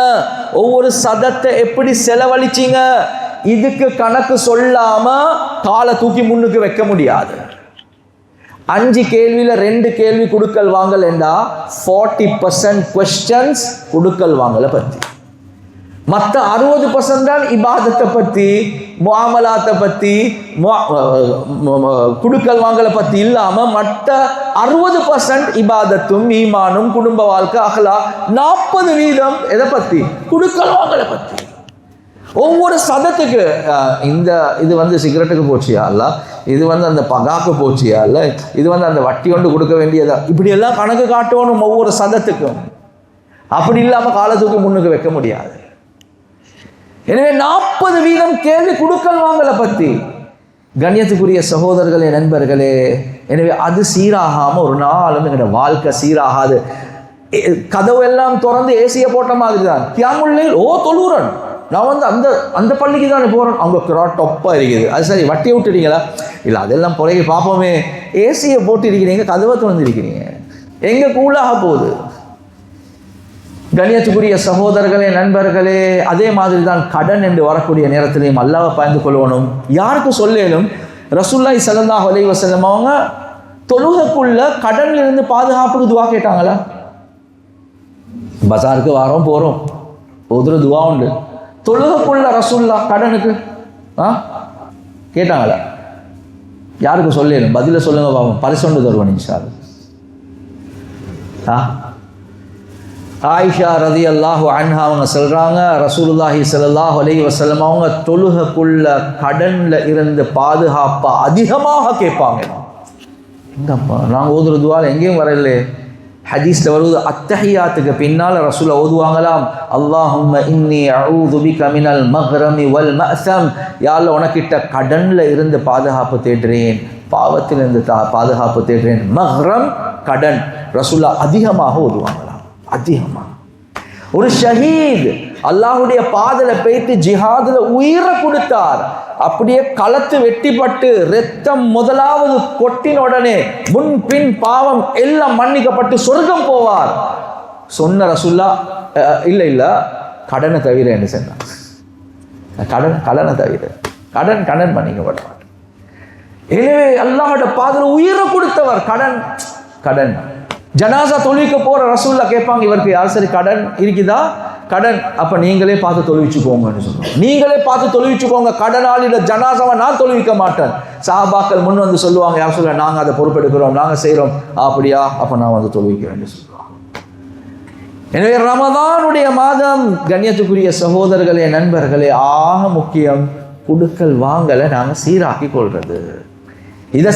ஒவ்வொரு சதத்தை எப்படி செலவழிச்சீங்க, இதுக்கு கணக்கு சொல்லாம காலை தூக்கி முன்னுக்கு வைக்க முடியாது. 5 கேள்வியில் 2 கேள்வி குடுக்கல் வாங்கல் என்றா 40% questions குடுக்கல் வாங்கலை பற்றி. மற்ற 60% தான் இபாதத்தை பற்றி, முஆமலாத்தை பற்றி, குடுக்கல் வாங்கலை பற்றி இல்லாமல் மற்ற 60% இபாதத்தும் ஈமானும் குடும்ப வாழ்க்கை அஹ்லாக், 40% எதை பற்றி? குடுக்கல் வாங்கலை பற்றி. ஒவ்வொரு சதத்துக்கு இது வந்து சிகரெட்டுக்கு போச்சியா இல்ல, இது வந்து அந்த பகாக்கு போச்சியா இல்ல, இது வந்து அந்த வட்டி கொண்டு கொடுக்க வேண்டியதா, இப்படியெல்லாம் கணக்கு காட்டணும் ஒவ்வொரு சதத்துக்கும். அப்படி இல்லாமல் காலத்துக்கு முன்னுக்கு வைக்க முடியாது. எனவே 40% கேள்வி குடுக்கல் வாங்கலை பற்றி. கண்ணியத்துக்குரிய சகோதரர்களே, நண்பர்களே, எனவே அது சீராகாமல் ஒரு நாளும் எங்களோட வாழ்க்கை சீராகாது. கதவு எல்லாம் திறந்து ஏசியை போட்ட மாதிரி தான். கியாமுல்லை தொழுறன், நான் வந்து அந்த அந்த பள்ளிக்கு தானே போகிறேன், அங்கே கிராட் டொப்பாக இருக்குது, அது சரி வட்டியை விட்டுறீங்களா? இல்லை அதெல்லாம் பிறகு பார்ப்போமே. ஏசியை போட்டு இருக்கிறீங்க, கதவை திறந்துருக்கிறீங்க, எங்கே கூலாக போகுது? கண்ணியத்துக்குரிய சகோதரர்களே, நண்பர்களே, அதே மாதிரி தான் கடன் என்று வரக்கூடிய நேரத்திலையும் அல்லாஹ்வை பயந்து கொள்ளணும். யாருக்கு சொல்லேனும்? ரசூலுல்லாஹி ஸல்லல்லாஹு அலைஹி வஸல்லம் அவங்க தொழுகைக்குள்ள கடன்ல இருந்து பாதுகாப்புக்கு துவா கேட்டாங்களா? பஜாருக்கு வாரோம் போகிறோம், ஒரு துவா உண்டு. தொழுகைக்குள்ள ரசூலுல்லாஹ் கடனுக்கு கேட்டாங்களா? யாருக்கு சொல்லேனும்? பதில சொல்லுங்க பாவம், பரிசொண்டு தருவன் இன்ஷா அல்லாஹ். ஆயிஷா ரலியல்லாஹு அன்ஹா அவங்க சொல்கிறாங்க, ரசூலுல்லாஹி ஸல்லல்லாஹு அலைஹி வஸல்லம் அவங்க தொழுகைக்குள்ள கடன்ல இருந்து பாதுகாப்பா அதிகமாக கேட்பாங்க. எங்கப்பா நாங்கள் ஓதுற துவால எங்கேயும் வரல. ஹதீஸில் வருவது அத்தஹியாத்துக்கு பின்னால் ரசூலை ஓதுவாங்களாம், அல்லாஹும்ம இன்னி அஊது பிக மினல் மக்ரமி வல் மஅஸம், யா அல்லாஹ் உனக்கிட்ட கடன்ல இருந்து பாதுகாப்பு தேடுறேன், பாவத்திலிருந்து பாதுகாப்பு தேடுறேன். மக்ரம் கடன் ரசூலா அதிகமாக ஓதுவாங்களாம், அதிகமாக. ஒரு ஷஹீத் அல்லாஹுடைய பாதல பேய்த்து ஜிஹாதுல உயிரை கொடுத்தார், அப்படியே களத்து வெட்டிப்பட்டு ரத்தம் முதலாவது கொட்டின உடனே முன் பின் பாவம் எல்லாம் மன்னிக்கப்பட்டு சொர்க்கம் போவார். சொன்ன ரசூல்லா இல்ல கடனை தவிர என்று சொன்னார். கடனை தவிர கடன் மன்னிக்கப்பட்டார். எனவே அல்லாஹ்வுடைய பாதல உயிரை கொடுத்தவர் கடன். ஜனாசா தொழுவிக்க போற ரசூல்லா கேட்பாங்க, இவருக்கு யார் சரி கடன் இருக்குதா? கடன், அப்ப நீங்களே பார்த்து தொழுவிச்சுக்கோங்கன்னு சொல்லுவாங்க. நீங்களே பார்த்து தொழுவிச்சுக்கோங்க, கடனாளியில ஜனாசாவை நான் தொழுவிக்க மாட்டேன். சஹாபாக்கள் முன் வந்து சொல்லுவாங்க, யார் சொல்ல நாங்க அதை பொறுப்பெடுக்கிறோம், நாங்க செய்யறோம். அப்படியா? அப்ப நான் வந்து தொழுவிக்கிறேன்னு சொல்லுவாங்க. எனவே ரமதானுடைய மாதம் கண்ணியத்துக்குரிய சகோதரர்களே, நண்பர்களே, ஆக முக்கியம் குடுக்கல் வாங்கலை நாங்க சீராக்கி கொள்றது. இதை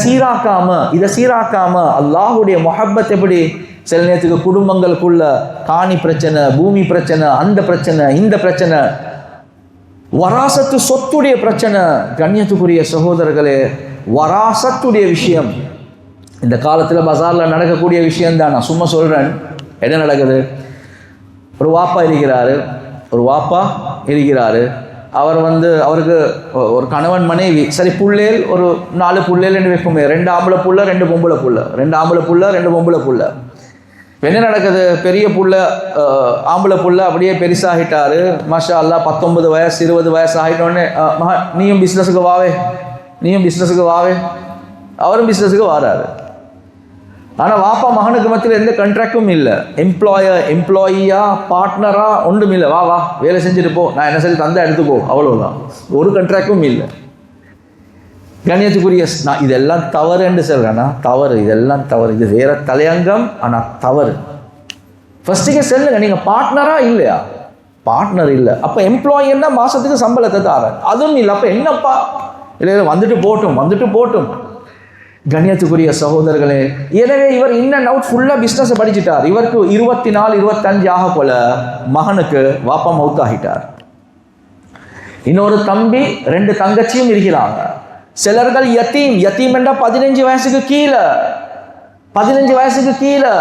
சீராக்காம அல்லாஹுடைய முஹப்பத் எப்படி? சில நேரத்துக்கு குடும்பங்களுக்குள்ள காணி பிரச்சனை, பூமி பிரச்சனை, அந்த பிரச்சனை, இந்த பிரச்சனை, வராசத்து சொத்துடைய பிரச்சனை. கண்ணியத்துக்குரிய சகோதரர்களே, வராசத்துடைய விஷயம் இந்த காலத்தில் பஜாரில் நடக்கக்கூடிய விஷயம் தான். நான் சும்மா சொல்கிறேன், என்ன நடக்குது? ஒரு வாப்பா இருக்கிறாரு. அவர் வந்து அவருக்கு ஒரு கணவன் மனைவி, சரி புள்ளேல் ஒரு 4 புள்ளேல் என்று வைக்குமே, 2 ஆம்பளை புள்ள 2 பொம்பளை புள்ள, 2 ஆம்பளை புள்ள 2 பொம்பளை புள்ள. என்ன நடக்குது? பெரிய புள்ள ஆம்பளை புள்ள அப்படியே பெருசாகிட்டாரு, மாஷா அல்லாஹ், 19 வயசு 20 வயசு ஆகிட்டோடனே நீயும் பிஸ்னஸுக்கு வாவே, அவரும் பிஸ்னஸுக்கு வாராரு. ஆனால் வாப்பா மகனுக்கு மத்தியில் எந்த கான்ட்ராக்டும் இல்லை, எம்ப்ளாயியா பார்ட்னரா ஒன்றும் இல்லை. வா வேலை செஞ்சுட்டு போ, நான் என்ன சரி தந்தா எடுத்துக்கோ, அவ்வளோதான். ஒரு கான்ட்ராக்டும் இல்லை. கண்ணியத்துக்குரிய நான் இதெல்லாம் தவறு என்று சொல்கிறேன்னா தவறு, இதெல்லாம் தவறு. இது வேற தலையங்கம், ஆனால் தவறு. ஃபர்ஸ்ட்டுக்கே சொல்லுங்க, நீங்கள் பார்ட்னரா இல்லையா? பார்ட்னர் இல்லை, அப்போ எம்ப்ளாயின்னா மாதத்துக்கு சம்பளத்தை தாரேன், அதுவும் இல்லை. அப்போ என்னப்பா? இல்லை வந்துட்டு போட்டும். கண்ணியத்துக்குரிய சகோதரர்களே, எனவே இவர் இன்னும் அவுட் ஃபுல்லாக பிஸ்னஸை படிச்சுட்டார். இவருக்கு 24-25 ஆக போல மகனுக்கு வாப்பா மவுத்தாகிட்டார். இன்னொரு தம்பி 2 தங்கச்சியும் இருக்கிறாங்க. சிலர்கள் யத்தீம் என்றால் 15 வயசுக்கு கீழே.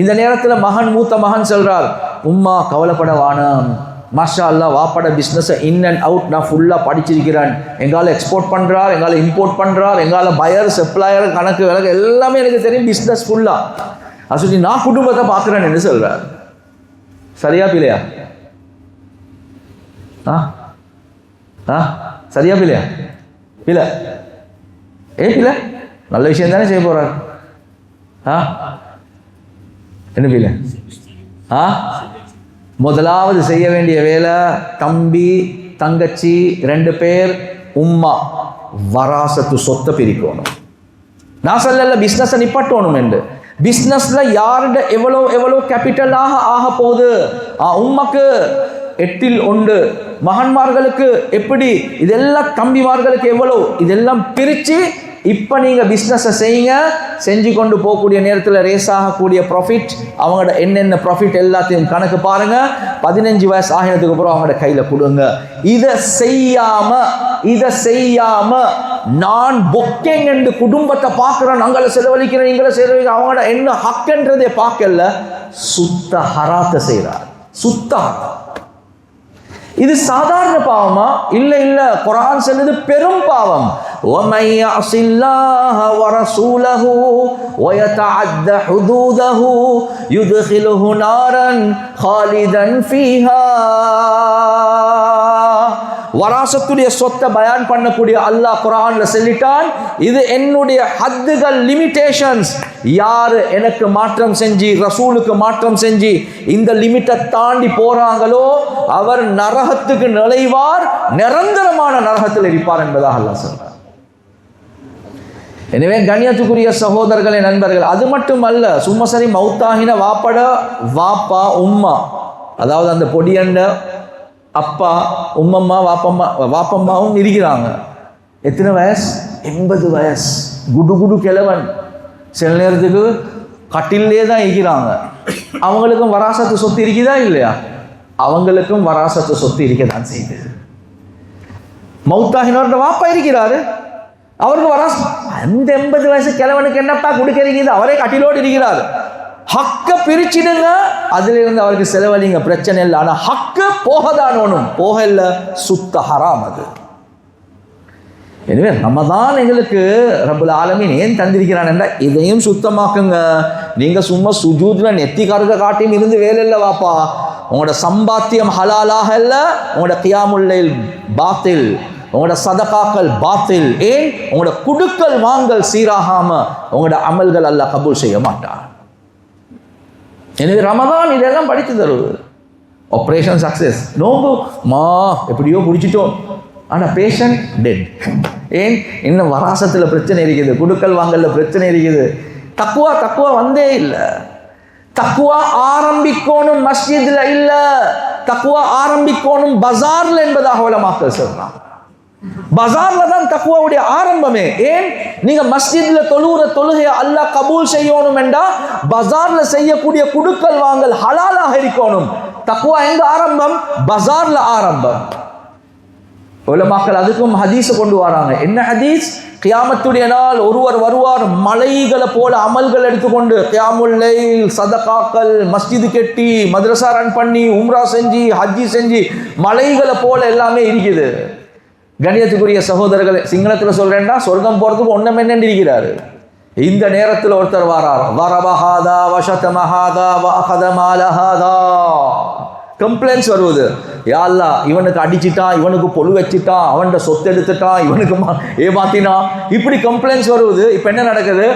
இந்த நேரத்தில் மூத்த மகன் சொல்றார், உம்மா கவலைப்பட வானம், மாஷா அல்லாஹ் வாப்பட பிஸ்னஸை இன் அண்ட் அவுட் நான் ஃபுல்லாக படிச்சிருக்கிறேன். எங்கால எக்ஸ்போர்ட் பண்ணுறார், எங்கால இம்போர்ட் பண்ணுறார், எங்கால பயர் சப்ளையர் கணக்கு விலகு எல்லாமே எனக்கு தெரியும், பிஸ்னஸ் ஃபுல்லாக. அது சொல்லி நான் குடும்பத்தை பார்க்குறேன் என்று சொல்கிறார். சரியா பிள்ளையா? சரியா பிள்ளையா? பிள்ளை நல்ல விஷயம் தானே செய்ய போகிறார். என்ன ஃபீல்? முதலாவது செய்ய வேண்டிய வேலை, தம்பி தங்கச்சி 2 பேர் உம்மா வராசத்து சொத்தை பிரிக்கணும். நான் சொல்லல பிஸ்னஸை நிப்பாட்டணும் என்று. பிஸ்னஸ்ல யாருட எவ்வளோ கேபிட்டலாக ஆக போகுது. உம்மக்கு 8/1, மகன்மார்களுக்கு எப்படி, இதெல்லாம் தம்பிமார்களுக்கு எவ்வளோ, இதெல்லாம் பிரித்து இப்போ நீங்கள் பிஸ்னஸை செய்யுங்க. செஞ்சு கொண்டு போகக்கூடிய நேரத்தில் ரேஸ் ஆகக்கூடிய ப்ராஃபிட், அவங்களோட என்னென்ன ப்ராஃபிட் எல்லாத்தையும் கணக்கு பாருங்கள். 15 வயசு ஆகினதுக்கு அப்புறம் அவங்களோட கையில் கொடுங்க. இதை செய்யாம நான் பொக்கேங் என்று குடும்பத்தை பார்க்குறேன், அங்கே செலவழிக்கிறேன், இங்கே செலவழிக்கிறேன், அவங்களோட என்ன ஹக்குன்றதே பார்க்கல, சுத்த ஹராத்தை செய்கிறார். சுத்த இது சாதாரண பாவமா? இல்ல குர்ஆன் சொல்லுது பெரும் பாவம். وَمَن يَعْصِ اللَّهَ وَرَسُولَهُ وَيَتَعَدَّ حُدُودَهُ يُدْخِلْهُ نَارًا خَالِدًا فِيهَا. வராசத்துடைய சொத்தை பயான் பண்ணக்கூடிய அல்லாஹ் குர்ஆன்ல சொல்லிட்டான், இது என்னுடைய ஹத்துகள், லிமிட்டேஷன்ஸ். யார் எனக்கு மாற்றம் செஞ்சு, ரசூலுக்கு மாற்றம் செஞ்சு இந்த லிமிட்டை தாண்டி போறாங்களோ அவர் நரகத்துக்கு நுழைவார், நிரந்தரமான நரகத்தில் இருப்பார் என்பதாக அல்லாஹ் சொல்றார். எனவே கண்ணியத்துக்குரிய சகோதரர்களே, நண்பர்கள், அது மட்டுமல்ல, சும்மா சரி மௌத்தாகின வாப்பா உம்மா, அதாவது அந்த பொடியண்ட அப்பா உம்மம்மா வாப்பம்மாவும் இருக்கிறாங்க. எத்தனை வயசு? 80 வயசு. குடு கிழவன். சில நேரத்துக்கு கட்டிலே தான் இருக்கிறாங்க. அவங்களுக்கும் வராசத்து சொத்து இருக்குதா இல்லையா? அவங்களுக்கும் வராசத்து சொத்து இருக்கதான் செய்யுது. மௌத்தாகினோட வாப்பா இருக்கிறாரு, அவருக்கு வராச. அந்த 80 வயசு கிழவனுக்கு என்னப்பா கொடுக்கறீங்க? அவரே கட்டிலோடு இருக்கிறார். ஹக்க பிரிச்சிடுங்க, அதுல இருந்து அவருக்கு செலவழிங்க, பிரச்சனை இல்லை. ஆனா ஹக்கு போகதானோனும், போகல, சுத்த ஹராம் அது. எனவே ரமதான் எங்களுக்கு ரப்புல் ஆலமீன் ஏன் தந்திருக்கிறான் என்றால் இதையும் சுத்தமாக்குங்க. நீங்க சும்மா சுஜூத்ல நெத்தி கருக காட்டியும் இருந்து வேலை இல்லை வாப்பா. உங்களோட சம்பாத்தியம் ஹலாலாக இல்லை, உங்களோட கியாமுல் லைல் பாத்தில், உங்களோட சதகாக்கள் பாத்தில். ஏன்? உங்களோட குடுக்கல் வாங்கல் சீராகாம உங்களோட அமல்கள் அல்லாஹ் கபூல் செய்ய மாட்டான். எனவே ரமதான் இதெல்லாம் படித்து தருவது. ஆப்ரேஷன் சக்சஸ், நோம்பு எப்படியோ பிடிச்சிட்டோம், ஆனால் பேஷண்ட் டெட். ஏன்? இன்னும் வராசத்தில் பிரச்சனை இருக்குது, குடுக்கல் வாங்கல்ல பிரச்சனை இருக்குது. தக்குவா வந்தே இல்லை. தக்குவா ஆரம்பிக்கணும் மஸ்ஜித்ல இல்ல, தக்குவா ஆரம்பிக்கணும் பஜார்ல என்பதாக உலமாக்கள் சொல்றாங்க. பஜார்ல தான் தக்குவாவுடைய ஆரம்பமே. ஏன்? நீங்க மஸ்ஜித்ல தொழுகையை அல்லாஹ் கபூல் செய்யணும் என்றா பஜார்ல செய்யக்கூடிய குடுக்கல் வாங்கல் ஹலாலாக இருக்கணும். தக்குவா எங்க ஆரம்பம்? பஜார்ல ஆரம்பம். உலமாக்கள் அதுக்கும் ஹதீஸ் கொண்டு வராங்க. என்ன ஹதீஸ்? கியாமத்துடைய நாள் ஒருவர் வருவார், மலைகளை போல அமல்கள் எடுத்துக்கொண்டு, கியாமுல் லைல், சதகாக்கள், மஸ்ஜிது கெட்டி, மദ്രസா ரன் பண்ணி, உம்ரா செஞ்சு, ஹஜ்ஜி செஞ்சு, மலைகளை போல எல்லாமே இருக்குது. கணியத்துக்குரிய சகோதரர்களே, சிங்களத்தில் சொல்றேன்டா, சொர்க்கம் போறதுக்கு ஒன்றும் என்னன்னு இருக்கிறாரு. இந்த நேரத்தில் ஒருத்தர் வாரார், வரபஹாதா வஷதமஹாதா வஅகதமாலஹாதா, கம்ப்ளைண்ட்ஸ் வருவது. யா அல்லாஹ், இவனுக்கு அடிச்சிட்டான், இவனுக்கு பொழு வச்சுட்டான், அவன்கிட்ட சொத்து எடுத்துட்டான், இவனுக்கு ஏமாத்தினான், இப்படி கம்ப்ளைண்ட்ஸ் வருவது. இப்போ என்ன நடக்குது?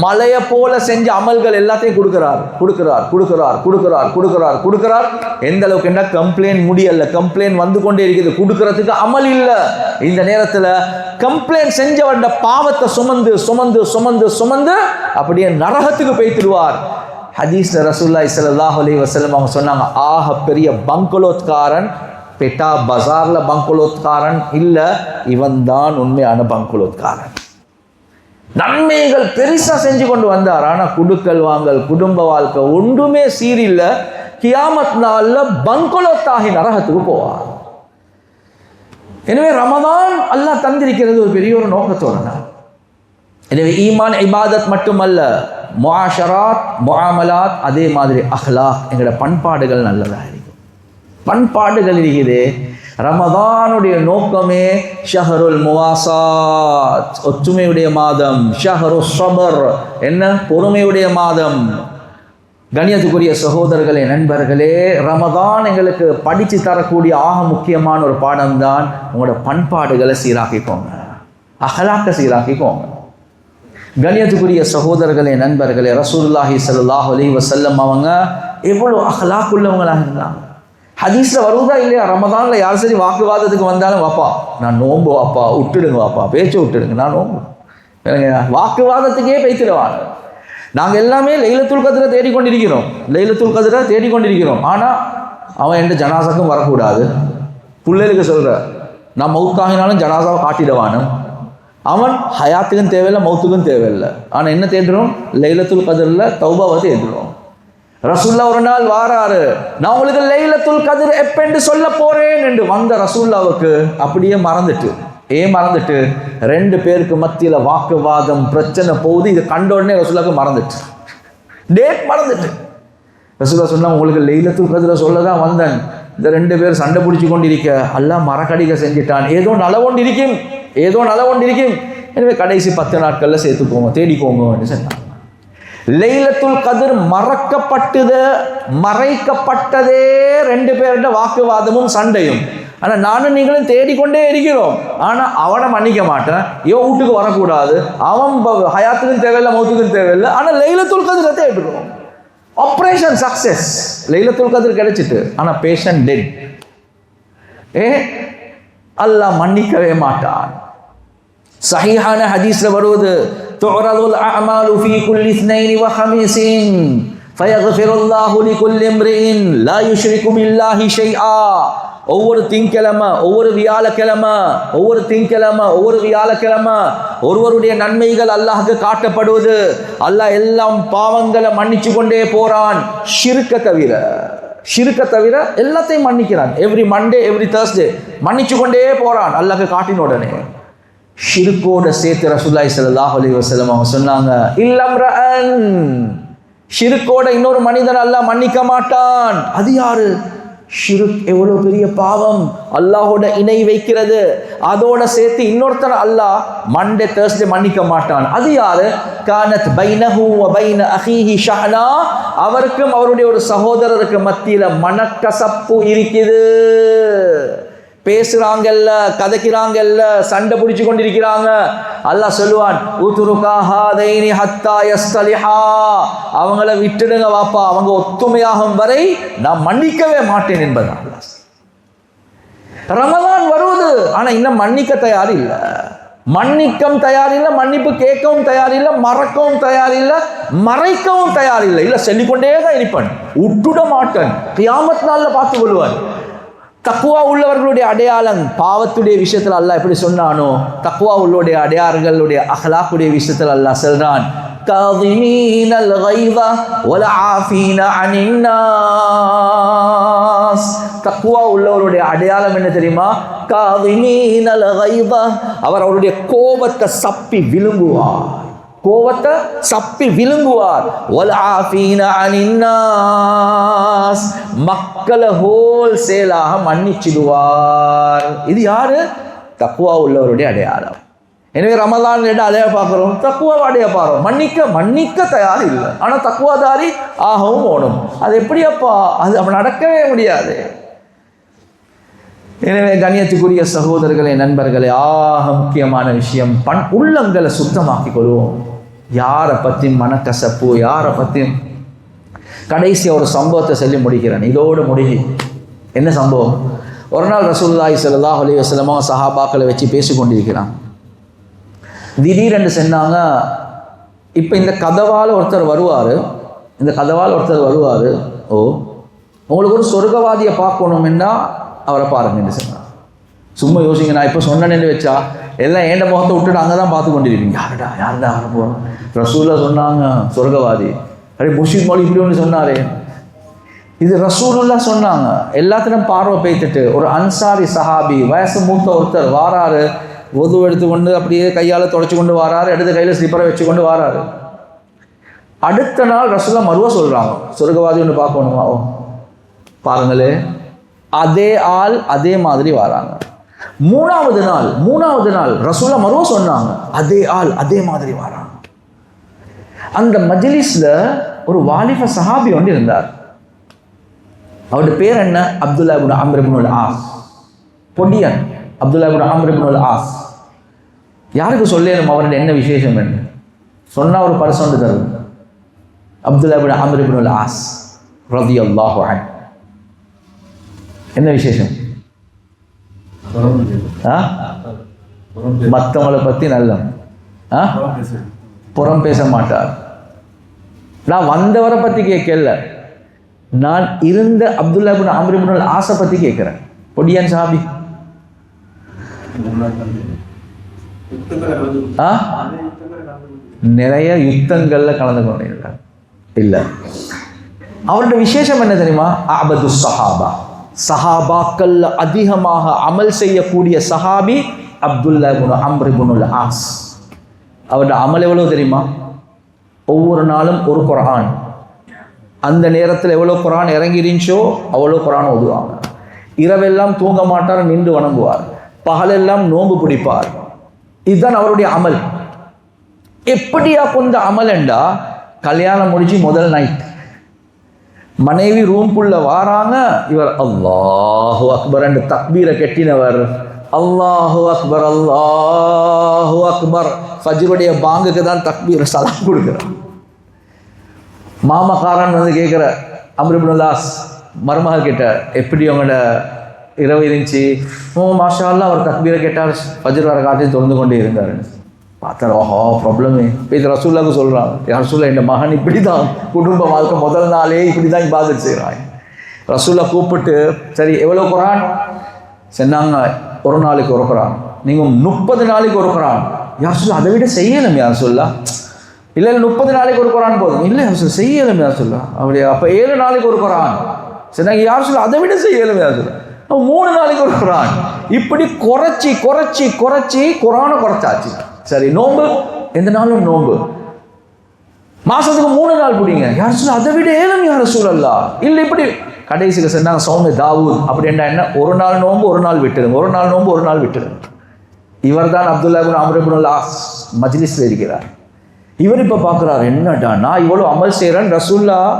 மலையை போல செஞ்ச அமல்கள் எல்லாத்தையும் கொடுக்கிறார். எந்த அளவுக்கு என்ன கம்ப்ளைண்ட் முடியல, கம்ப்ளைண்ட் வந்து கொண்டே இருக்குது, கொடுக்கறதுக்கு அமல் இல்லை. இந்த நேரத்தில் கம்ப்ளைண்ட் செஞ்சவன் பாவத்தை சுமந்து அப்படியே நரகத்துக்கு போய்த்திடுவார். ஹதீஸ்ல ரசூலுல்லாஹி ஸல்லல்லாஹு அலைஹி வஸல்லம் அவங்க சொன்னாங்க, ஆக பெரிய பங்களோத்காரன் பெட்டா பஜார்ல பங்களோத்காரன் இல்ல, இவன் தான் உண்மையான பங்களோத்காரன். நன்மைகள் பெருசா செஞ்சு கொண்டு வந்தார், ஆனா குடுக்கல் வாங்கல், குடும்ப வாழ்க்கை ஒன்றுமே சீரில்ல. கியாமத் நாள்ல பங்களோத்தாகி நரகத்துக்கு போவார். எனவே ரமதான் அல்லாஹ் தந்திருக்கிறது ஒரு பெரிய ஒரு நோக்கத்தோட. எனவே ஈமான் இபாதத் மட்டுமல்ல, முஆஷராத், முஆமலாத், அதே மாதிரி அஹ்லாக், எங்களோட பண்பாடுகள் நல்லதாக இருக்கும். பண்பாடுகள் இருக்குது. ரமதானுடைய நோக்கமே ஷஹருல் முவாசாத், ஒற்றுமையுடைய மாதம். ஷஹரு ஸபர், என்ன? பொறுமையுடைய மாதம். கணியத்துக்குரிய சகோதரர்களே, நண்பர்களே, ரமதான் எங்களுக்கு படித்து தரக்கூடிய ஆக முக்கியமான ஒரு பாடம் தான் உங்களோட பண்பாடுகளை சீராக்கிக்கோங்க, அஹ்லாக்கை சீராக்கிக்கோங்க. கண்ணியத்துக்குரிய சகோதரர்களே, நண்பர்களே, ரசூலுல்லாஹி ஸல்லல்லாஹு அலைஹி வஸல்லம் அவங்க எவ்வளோ அஹ்லாக் உள்ளவங்களாக இருந்தாங்க. ஹதீஸ்ல வருவதா இல்லையா, ரமதான்ல யார் சரி வாக்குவாதத்துக்கு வந்தாலும், வாப்பா நான் நோம்பு, வாப்பா விட்டுடுங்க, வாப்பா பேச்சை விட்டுடுங்க, நான் நோம்பு, வாக்குவாதத்துக்கே பேய்த்திடுவாங்க. நாங்கள் எல்லாமே லைலத்துல் கத்ரை தேடிக்கொண்டிருக்கிறோம், லைலத்துல் கத்ரை தேடிக்கொண்டிருக்கிறோம். ஆனால் அவன் எந்த ஜனாசாக்கும் வரக்கூடாது. பிள்ளைகளுக்கு சொல்கிற, நான் மௌத்தாகினாலும் ஜனாசாவை காட்டிடுவானு. அவன் ஹயாத்துக்கும் தேவையில்லை, மௌத்துக்கும் தேவையில்லை. ஆனால் என்ன தேடுறோம், லைலத்துல் கத்ரில் தௌபாவை தேடுறோம். ரசூல்லா ஒரு நாள் வாராரு, நான் உங்களுக்கு லைலத்துல் கத்ர் எப்பென்று சொல்ல போறேன் என்று வந்த ரசூல்லாவுக்கு அப்படியே மறந்துட்டு, மறந்துட்டு 2 பேருக்கு மத்தியில் வாக்குவாதம் பிரச்சனை போகுது. இது கண்ட உடனே ரசூல்லாவுக்கு மறந்துட்டு, டேட் மறந்துட்டு. ரசூல்லா சொன்னா, உங்களுக்கு லைலத்துல் கத்ர் சொல்ல தான் வந்தேன், இந்த 2 பேர் சண்டை பிடிச்சி கொண்டிருக்க, அல்லாஹ் மறக்கடிக்க செஞ்சிட்டான், ஏதோ நல ஒன்று இருக்கும், ஏதோ நல ஒன்று இருக்கும், எனவே கடைசி 10 நாட்களில் சேர்த்துக்கோங்க, தேடிக்கோங்க சொன்னான். லைலத்துல் கத்ர் மறைக்கப்பட்டதே 2 பேருடைய வாக்குவாதமும் சண்டையும். ஆனால் நானும் நீங்களும் தேடிக்கொண்டே இருக்கிறோம். ஆனால் அவனை மன்னிக்க மாட்டேன், இவன் வீட்டுக்கு வரக்கூடாது, அவன் ஹயாத்துக்கும் தேவையில்லை, மௌத்துக்கும் தேவையில்லை. ஆனால் லைலத்துல் கத்ரை தேடுறோம். ஆப்ரேஷன் சக்சஸ், லைலத்துல் கத்ர் கிடைச்சிட்டு, ஆனால் பேஷண்ட் டெட். அல்லாஹ் மன்னிக்கவே மாட்டான். சஹீஹான ஹதீஸ்ல வருவது, துஅரதுல் அஅமாலு ஃபீ குல்லி இஸ்னைனி வ ஹமீஸின் ஃபயக்ஃபிருல்லாஹு லிகுல்லி இம்ரிஇன் லா யுஷ்ரிகு பில்லாஹி ஷைஆ. ஒவ்வொரு திங்கக்கிழமை, ஒவ்வொரு வியாழக்கிழமை ஒருவருடைய நன்மைகள் அல்லாஹ்க்கு காட்டப்படுவது. அல்லாஹ் எல்லாம் பாவங்களை மன்னிச்சு கொண்டே போறான், ஷிர்க்க தவிர எல்லாத்தையும் மன்னிக்கிறான். எவ்ரி மண்டே, எவ்ரி தர்ஸ்டே மன்னிச்சு கொண்டே போறான் அல்லாஹ்க்கு காட்டின உடனே. ஷிர்கோட சேர்த்து ரசூலுல்லாஹி ஸல்லல்லாஹு அலைஹி வஸல்லம் அவங்க சொன்னாங்க, இல்லம்ரஅன், ஷிர்கோட இன்னொரு மனிதன் அல்லாஹ் மன்னிக்க மாட்டான். அது யாரு? ஷிர்க் எவ்வளவு பெரிய பாவம், அல்லாஹோட இணை வைக்கிறது. அதோட சேர்த்து இன்னொருத்தர் அல்லாஹ் மண்டே தர்ஸ்டே மன்னிக்க மாட்டான். அது யாரு? கானத் பைனஹு வ பைன அஹீஹி ஷஹனா, அவருக்கும் அவருடைய ஒரு சகோதரருக்கு மத்தியில மனக்கசப்பு இருக்குது. பேசுறாங்கல்ல, கதைக்கிறாங்கல்ல, சண்டை பிடிச்சு கொண்டிருக்கிறாங்க. அல்லாஹ் சொல்லுவான், உதுருகாஹாதைனி ஹத்தா யஸ்தலிஹா, அவங்கள விட்டுடுங்க வாப்பா, அவங்க ஒத்துமையாகும் வரை நான் மன்னிக்கவே மாட்டேன் என்பதான். ரமலான் வருவது, ஆனா இன்னும் மன்னிக்க தயார் இல்லை, மன்னிக்கவும் தயாரில்லை, மன்னிப்பு கேட்கவும் தயாரில்லை, மறக்கவும் தயாரில்லை, மறைக்கவும் தயாரில்லை. இல்லை சொல்லிக்கொண்டே தான் இருப்பேன், விட்டுட மாட்டேன், கியாமத் நாள்ல பார்த்து கொள்வார். தக்குவா உள்ளவர்களுடைய அடையாளம் பாவத்துடைய விஷயத்தில் அல்லாஹ் எப்படி சொன்னானோ, தக்குவா உள்ளோடைய அடையாளங்களுடைய அஹ்லாக்குடைய விஷயத்தில் அல்லாஹ் சொல்றான், காதிமீனல் கைஸ வல் ஆஃபீன அனின் நாஸ். தக்குவா உள்ளவருடைய அடையாளம் என்ன தெரியுமா? காதிமீனல் கைஸ, அவர் அவருடைய கோபத்தை சப்பி விழுங்குவார். வல் ஆஃபீன அனின் நாஸ், மக்களை ஹோல்சேலாக மன்னிச்சிடுவார். இது யாரு? தக்குவா உள்ளவருடைய அடையாளம். எனவே ரமலான் அடைய பார்க்கிறோம், தக்குவா அடைய பார்க்கிறோம். மன்னிக்க தயார் இல்லை, ஆனால் தக்குவாதாரி ஆகவும் ஓடும். அது எப்படியப்பா? அது அப்படி நடக்கவே முடியாது. எனவே கண்ணியத்துக்குரிய சகோதரர்களே, நண்பர்களே, ஆக முக்கியமான விஷயம், உள்ளங்களை சுத்தமாக்கி கொள்வோம். யாரை பற்றியும் மனக்கசப்பு, யாரை பற்றியும். கடைசி ஒரு சம்பவத்தை சொல்லி முடிக்கிறேன், இதோடு முடிஞ்சு. என்ன சம்பவம்? ஒரு நாள் ரசூலுல்லாஹி ஸல்லல்லாஹு அலைஹி வஸல்லம் சஹாபாக்களை வச்சு பேசிக்கொண்டிருக்கிறான். திடீரென்று சொன்னாங்க, இப்போ இந்த கதவால் ஒருத்தர் வருவார், ஓ உங்களுக்கு ஒரு சொர்க்கவாதியை பார்க்கணும்னா அவரை பாருங்கன்னு சொன்னார். சும்மா யோசிங்க, நான் இப்போ சொன்னேன்னு வச்சா எல்லாம் ஏண்ட முகத்தை விட்டுட்டு அங்கே தான் பார்த்து கொண்டிருப்பீங்க. யாருடா வர போகிறோம்? ரசூலுல்லாஹ் சொன்னாங்க சொர்க்கவாதி. முர்ஷித் மௌலவி இப்படி ஒன்று சொன்னாரே, இது ரசூலுல்லாஹ் சொன்னாங்க. எல்லாத்திலும் பார்வை பேய்த்துட்டு ஒரு அன்சாரி சஹாபி, வயசு மூத்த ஒருத்தர் வாராரு, ஒது எடுத்துக்கொண்டு அப்படியே கையால் தொடச்சி கொண்டு வாராரு, எடுத்து கையில் ஸ்லிப்பரை வச்சு கொண்டு வாராரு. அடுத்த நாள் ரசூலுல்லாஹ் மறுவா சொல்கிறாங்க, சொர்க்கவாதி ஒன்று பார்க்கணுமா? ஓ பாருங்களே, அதே ஆள் அதே மாதிரி வராங்க. மூணாவது நாள் ரசூலுல்லாஹ் மறுவா சொன்னாங்க, அதே ஆள் அதே மாதிரி வராங்க. அந்த மஜ்லிஸ்ல ஒரு வாலிப சஹாபி ஒன்று இருந்தார். அவருடைய பேர் என்ன? அப்துல்லா இப்னு அம்ர் இப்னுல் ஆஸ். பொடியன் அப்துல்லா இப்னு அம்ர் இப்னுல் ஆஸ். யாருக்கு சொல்லணும் அவருடைய என்ன விசேஷம் என்று? சொன்னா ஒரு பர்சன்ட் தரும். அப்துல்லா இப்னு அம்ர் இப்னுல் ஆஸ் ரலியல்லாஹு அன்ஹு. என்ன விசேஷம்? மற்றவங்களை பத்தி நல்ல புறம் பேச மாட்டார். நான் வந்தவரை பத்தி கேட்கல, நான் இருந்த அப்துல்லா இப்னு அம்ர் இப்னுல் ஆஸை பத்தி கேட்கிறேன். பொடியான் சாபி நிறைய யுத்தங்கள்ல கலந்து கொண்டிருக்கார். இல்ல, அவருடைய விசேஷம் என்ன தெரியுமா? அபது சஹாபா, சஹாபாக்கள் அதிகமாக அமல் செய்யக்கூடிய சஹாபி அப்துல்லா இப்னு அம்ர் இப்னுல் ஆஸ். அவருடைய அமல் எவ்வளவு தெரியுமா? ஒவ்வொரு நாளும் ஒரு குர்ஆன். அந்த நேரத்தில் எவ்வளோ குர்ஆன் இறங்கிருந்துச்சோ அவ்வளோ குர்ஆன் ஓதுவாங்க. இரவெல்லாம் தூங்க மாட்டார், நின்று வணங்குவார். பகலெல்லாம் நோன்பு பிடிப்பார். இதுதான் அவருடைய அமல். எப்படியா கொஞ்சம் அமல் என்றா, கல்யாணம் முடிச்சு முதல் நைட் மனைவி ரூம்குள்ள வாராங்க, இவர் அல்லாஹு அக்பர் என்று தக்பீரை கெட்டினவர். அல்லாஹு அக்பர் அல்லாஹு அக்பர். ஃபஜ்ருடைய பாங்குக்கு தான் தக்பீர் சலாம் கொடுக்கிறார். மாமக்காரன் வந்து கேட்குற அம்ர் இப்னுல் ஆஸ் மருமகள் கிட்ட, எப்படி உங்களோட இரவு இருந்துச்சு? மாஷா அல்லாஹ், அவர் தக்பீரை கேட்டார், ஃபஜ்ர் வர காட்டி தொடர்ந்து கொண்டே இருந்தார். பார்த்தார், ஓஹோ ப்ராப்ளமே. இப்போ ரசூலுல்லாஹ்க்கு சொல்கிறான், ரசூலுல்லாஹ் என் மகன் இப்படி தான் குடும்ப வாழ்க்கை முதல் நாளே இப்படி தான் இபாதத் செய்கிறான். ரசூலுல்லாஹ் கூப்பிட்டு, சரி எவ்வளோ குர்ஆன் சொன்னாங்க? ஒரு நாளைக்கு ஒரு குர்ஆன். நீங்கள் 30 நாளைக்கு ஒரு குர்ஆன். யார் சொல்ல அதை விட செய்யணும்? யார் சொல்ல இல்லை 30 நாளைக்கு ஒரு குர்ஆன் போதும். இல்லை யார் சொல்ல செய்யலும். யார் சொல்ல அப்படியா? அப்போ 7 நாளைக்கு ஒரு குர்ஆன் சொன்னாங்க. யார் சொல்ல அதை விட செய்யலும்? யார் சொல்ல 3 நாளைக்கு ஒரு குர்ஆன். இப்படி குறைச்சி குறைச்சி குறைச்சி குர்ஆனை குறைச்சாச்சு. சரி, நோன்பு எந்த நாளும் நோன்பு, மாசத்துக்கு 3 நாள் பிடிங்க. யார் சொல்ல அதை விட ஏலம்? யார் ரசூலல்லாஹ் இல்லை இப்படி கடைசிக்கு சொன்னாங்க சௌமி தாவூத். அப்படி என்ன? ஒரு நாள் நோன்பு ஒரு நாள் விட்டுடுங்க, ஒரு நாள் நோன்பு ஒரு நாள் விட்டுடுங்க. இவர் தான் அப்துல்லா இப்னு அம்ர் இப்னுல் ஆஸ் மஜ்லிஸ்ல இருக்கிறார். இவர் இப்போ பார்க்குறாரு, என்னடா நான் இவ்வளோ அமல் செய்கிறேன், ரசூலுல்லாஹ்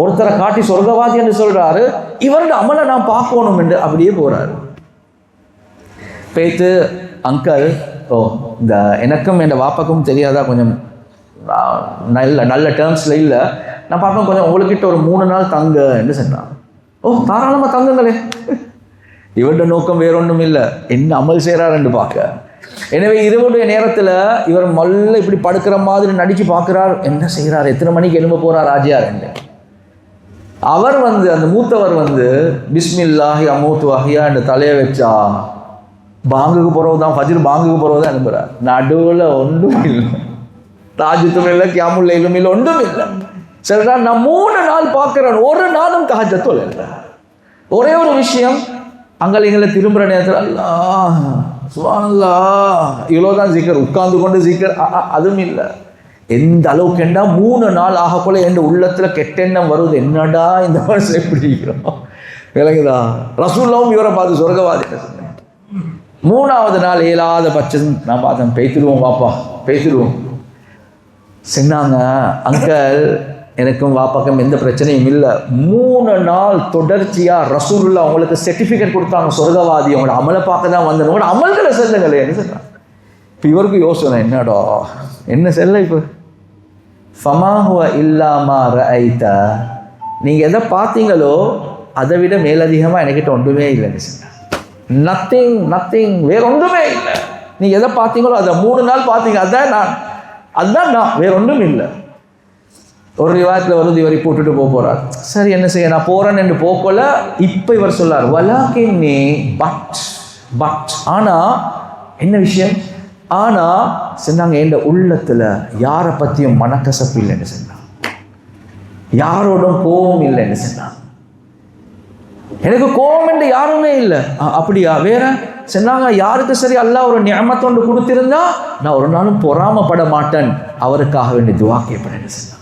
ஒருத்தரை காட்டி சொர்க்கவாதி என்று சொல்றாரு, இவரோட அமலை நான் பார்க்கணும் என்று அப்படியே போறாரு. பேத்து அங்கிள், ஓ இந்த எனக்கும் என் வாப்பாக்கும் தெரியாதா, கொஞ்சம் நல்ல நல்ல டேர்ம்ஸில் இல்லை, நான் பார்ப்பேன் கொஞ்சம் உங்கள்கிட்ட ஒரு 3 நாள் தங்க என்று சொன்னான். ஓ தாராளமாக தங்குங்களே. இவருடைய நோக்கம் வேறொன்றும் இல்லை, என்ன அமல் செய்கிறாருன்னு பார்க்க. எனவே இரவுடைய நேரத்தில் இவர் மல்ல இப்படி படுக்கிற மாதிரி நடிச்சு பார்க்குறார், என்ன செய்கிறார், எத்தனை மணிக்கு எழும்ப போகிறார் ஆஜியார் என்று. அவர் வந்து அந்த மூத்தவர் வந்து பிஸ்மில்லாஹி அமூத்து வஹியா என்ற தலையை வச்சா பாங்குக்கு போகிறவு தான், ஃபஜ்ர் பாங்குக்கு போகிறவு தான் அனுப்புகிறார். நடுவில் ஒன்றும் இல்லை, தாஜத்தும் இல்லை, கியாமுல் லைலும் இல்லை, ஒன்றும் இல்லை. சரிடா, நான் 3 நாள் பார்க்குறேன், ஒரு நாளும் தஹஜ்ஜத் இல்லை. ஒரே ஒரு விஷயம், அங்கே திரும்புகிற நேரத்தில் அல்லாஹ் சுப்ஹானல்லாஹ் இவ்வளோதான் ஜிக்கர், உட்கார்ந்து கொண்டு ஜிக்கர் அதுவும் இல்லை. எந்த அளவுக்கு என்ன 3 நாள் ஆகக்குள்ள என் உள்ளத்தில் கெட்டெண்ணம் வருது, என்னடா இந்த வருஷம் எப்படி இருக்கிறோம் விளங்குதா? ரசூலுல்லாஹ்வும் இவரை பார்த்து சொர்க்கவாதி. 3ஆவது நாள் இயலாத பட்சம் நான் பார்த்தேன், பேய்த்துருவோம் வாப்பா பேய்த்துருவோம் சொன்னாங்க. அங்கிள் எனக்கும் வாப்பாக்கும் எந்த பிரச்சனையும் இல்லை. 3 நாள் தொடர்ச்சியாக ரசூலுல்லாஹ் அவங்களுக்கு சர்டிஃபிகேட் கொடுத்தாங்க, சொர்க்கவாதி, அவங்களோட அமலை பார்க்க தான் வந்தேன், உங்களோட அமல்களை செல்லுங்களேன்னு சொன்னாங்க. இப்போ இவருக்கு யோசனை, என்னடா என்ன செல்ல இப்போ ஃபமாஹுவ இல்லாமா ரஐத, நீங்கள் எதை பார்த்தீங்களோ அதை விட மேலதிகமாக என்கிட்ட ஒன்றுமே இல்லைன்னு சொன்னாங்க. நத்திங் நத்திங், வேற ஒன்றுமே இல்லை. நீங்கள் எதை பார்த்தீங்களோ அதை 3 நாள் பார்த்தீங்க, அதுதான் நான், வேற ஒன்றும் இல்லை. ஒரு ரிவாயத்தில் வருது, இவரை போட்டுட்டு போகிறார். சரி என்ன செய்ய, நான் போகிறேன்னு என்று போகல. இப்போ இவர் சொல்லார், வலாக்கின்னி பட் ஆனால் என்ன விஷயம், ஆனால் சொன்னாங்க என் உள்ளத்தில் யாரை பற்றியும் மனக்கசப்பு இல்லைன்னு சொன்னாங்க, யாரோடும் கோபம் இல்லைன்னு சொன்னாங்க. எனக்கு கோபம் என்று யாருமே இல்லை. அப்படியா? வேற சொன்னாங்க, யாருக்கு சரி அல்லாஹ் ஒரு நிஅமத்தொண்டு கொடுத்திருந்தா நான் ஒரு நாளும் பொறாமப்பட மாட்டேன், அவருக்காக வேண்டி துஆ கேட்பேன்னு சொன்னாங்க.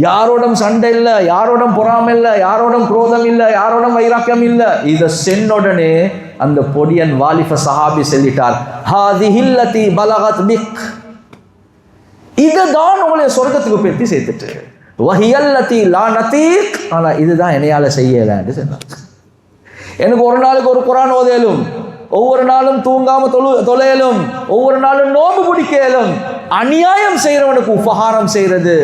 யாரோடும் சண்டை இல்லை, யாரோடும் பொறாமை இல்லை, யாரோடும் குரோதம் இல்லை, யாரோடும் வைராக்கியம் இல்லை. இதை சென்னுடனே அந்த பொடியன் வாலிப சஹாபி சொல்லிட்டார், ஹாதிஹில்லதி பலகத் பிக், இதுதான் உங்களை சொர்க்கத்துக்கு பெட்டி சேர்த்துட்டு, வஹியல்லதி லா நதீக், ஆனால் இதுதான் என்னையால செய்யலைன்னு சொன்னார். எனக்கு ஒரு நாளுக்கு ஒரு குர்ஆன் ஓதலும், ஒவ்வொரு நாளும் தூங்காம தொலையலும், ஒவ்வொரு நாளும் நோன்பு பிடிக்கலும், அநியாயம் செய்யறவனுக்கு உபகாரம் செய்யறது,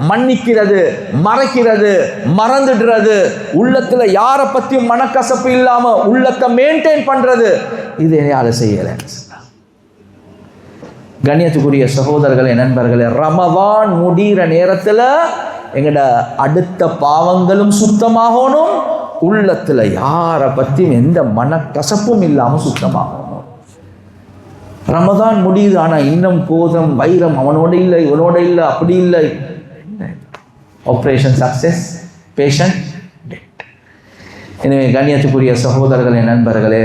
மன்னிக்கிறது, மறைக்கிறது, மறந்துடுறது, உள்ளத்துல யாரை பத்தியும் மனக்கசப்பு இல்லாம உள்ளத்தை மெயின்டைன் பண்றது, இது என்னால செய்யல. கண்ணியத்துக்குரிய சகோதரர்களே, நண்பர்களே, ரமதான் முடிகிற நேரத்துல எங்கட அடுத்த பாவங்களும் சுத்தமாகணும், உள்ளத்துல யாரை பத்தியும் எந்த மனக்கசப்பும் இல்லாம சுத்தமாகணும். ரமதான் முடியுது, ஆனா இன்னும் கோதம் வைரம் அவனோட இல்லை இவனோட இல்லை அப்படி இல்லை. Operation success, patient dead. எனவே கண்ணியத்துக்குரிய சகோதரர்களே, நண்பர்களே,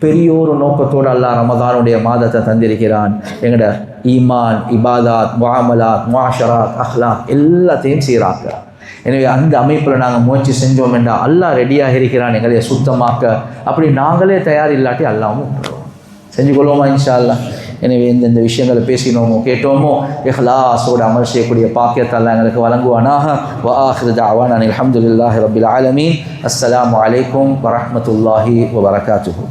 பெரியோரு நோக்கத்தோடு அல்லாஹ் ரமதானுடைய மாதத்தை தந்திருக்கிறான். எங்கட ஈமான், இபாதாத், முஆமலாத், முஆஷராத், அஹ்லாக் எல்லாத்தையும் சீராக்கிறான். எனவே அந்த அமைப்பில் நாங்கள் முயற்சி செஞ்சோம் என்றால் அல்லாஹ் ரெடியாக இருக்கிறான் எங்களை சுத்தமாக்க. அப்படி நாங்களே தயார் இல்லாட்டி அல்லாவும் செஞ்சு கொள்வோமா இன்ஷா அல்லாஹ். எனவே எந்தெந்த விஷயங்களை பேசினோமோ கேட்டோமோ இஹ்லாஸோடு அமல் செய்யக்கூடிய பாக்கியத்தை அல்லாஹ் எங்களுக்கு வழங்குவானாக. வ ஆகிரு தஅவானா அல்ஹம்துலில்லாஹி ரப்பில் ஆலமீன். அஸ்ஸலாமு அலைக்கும் வரஹ்மத்துல்லாஹி வபரகாத்துஹு.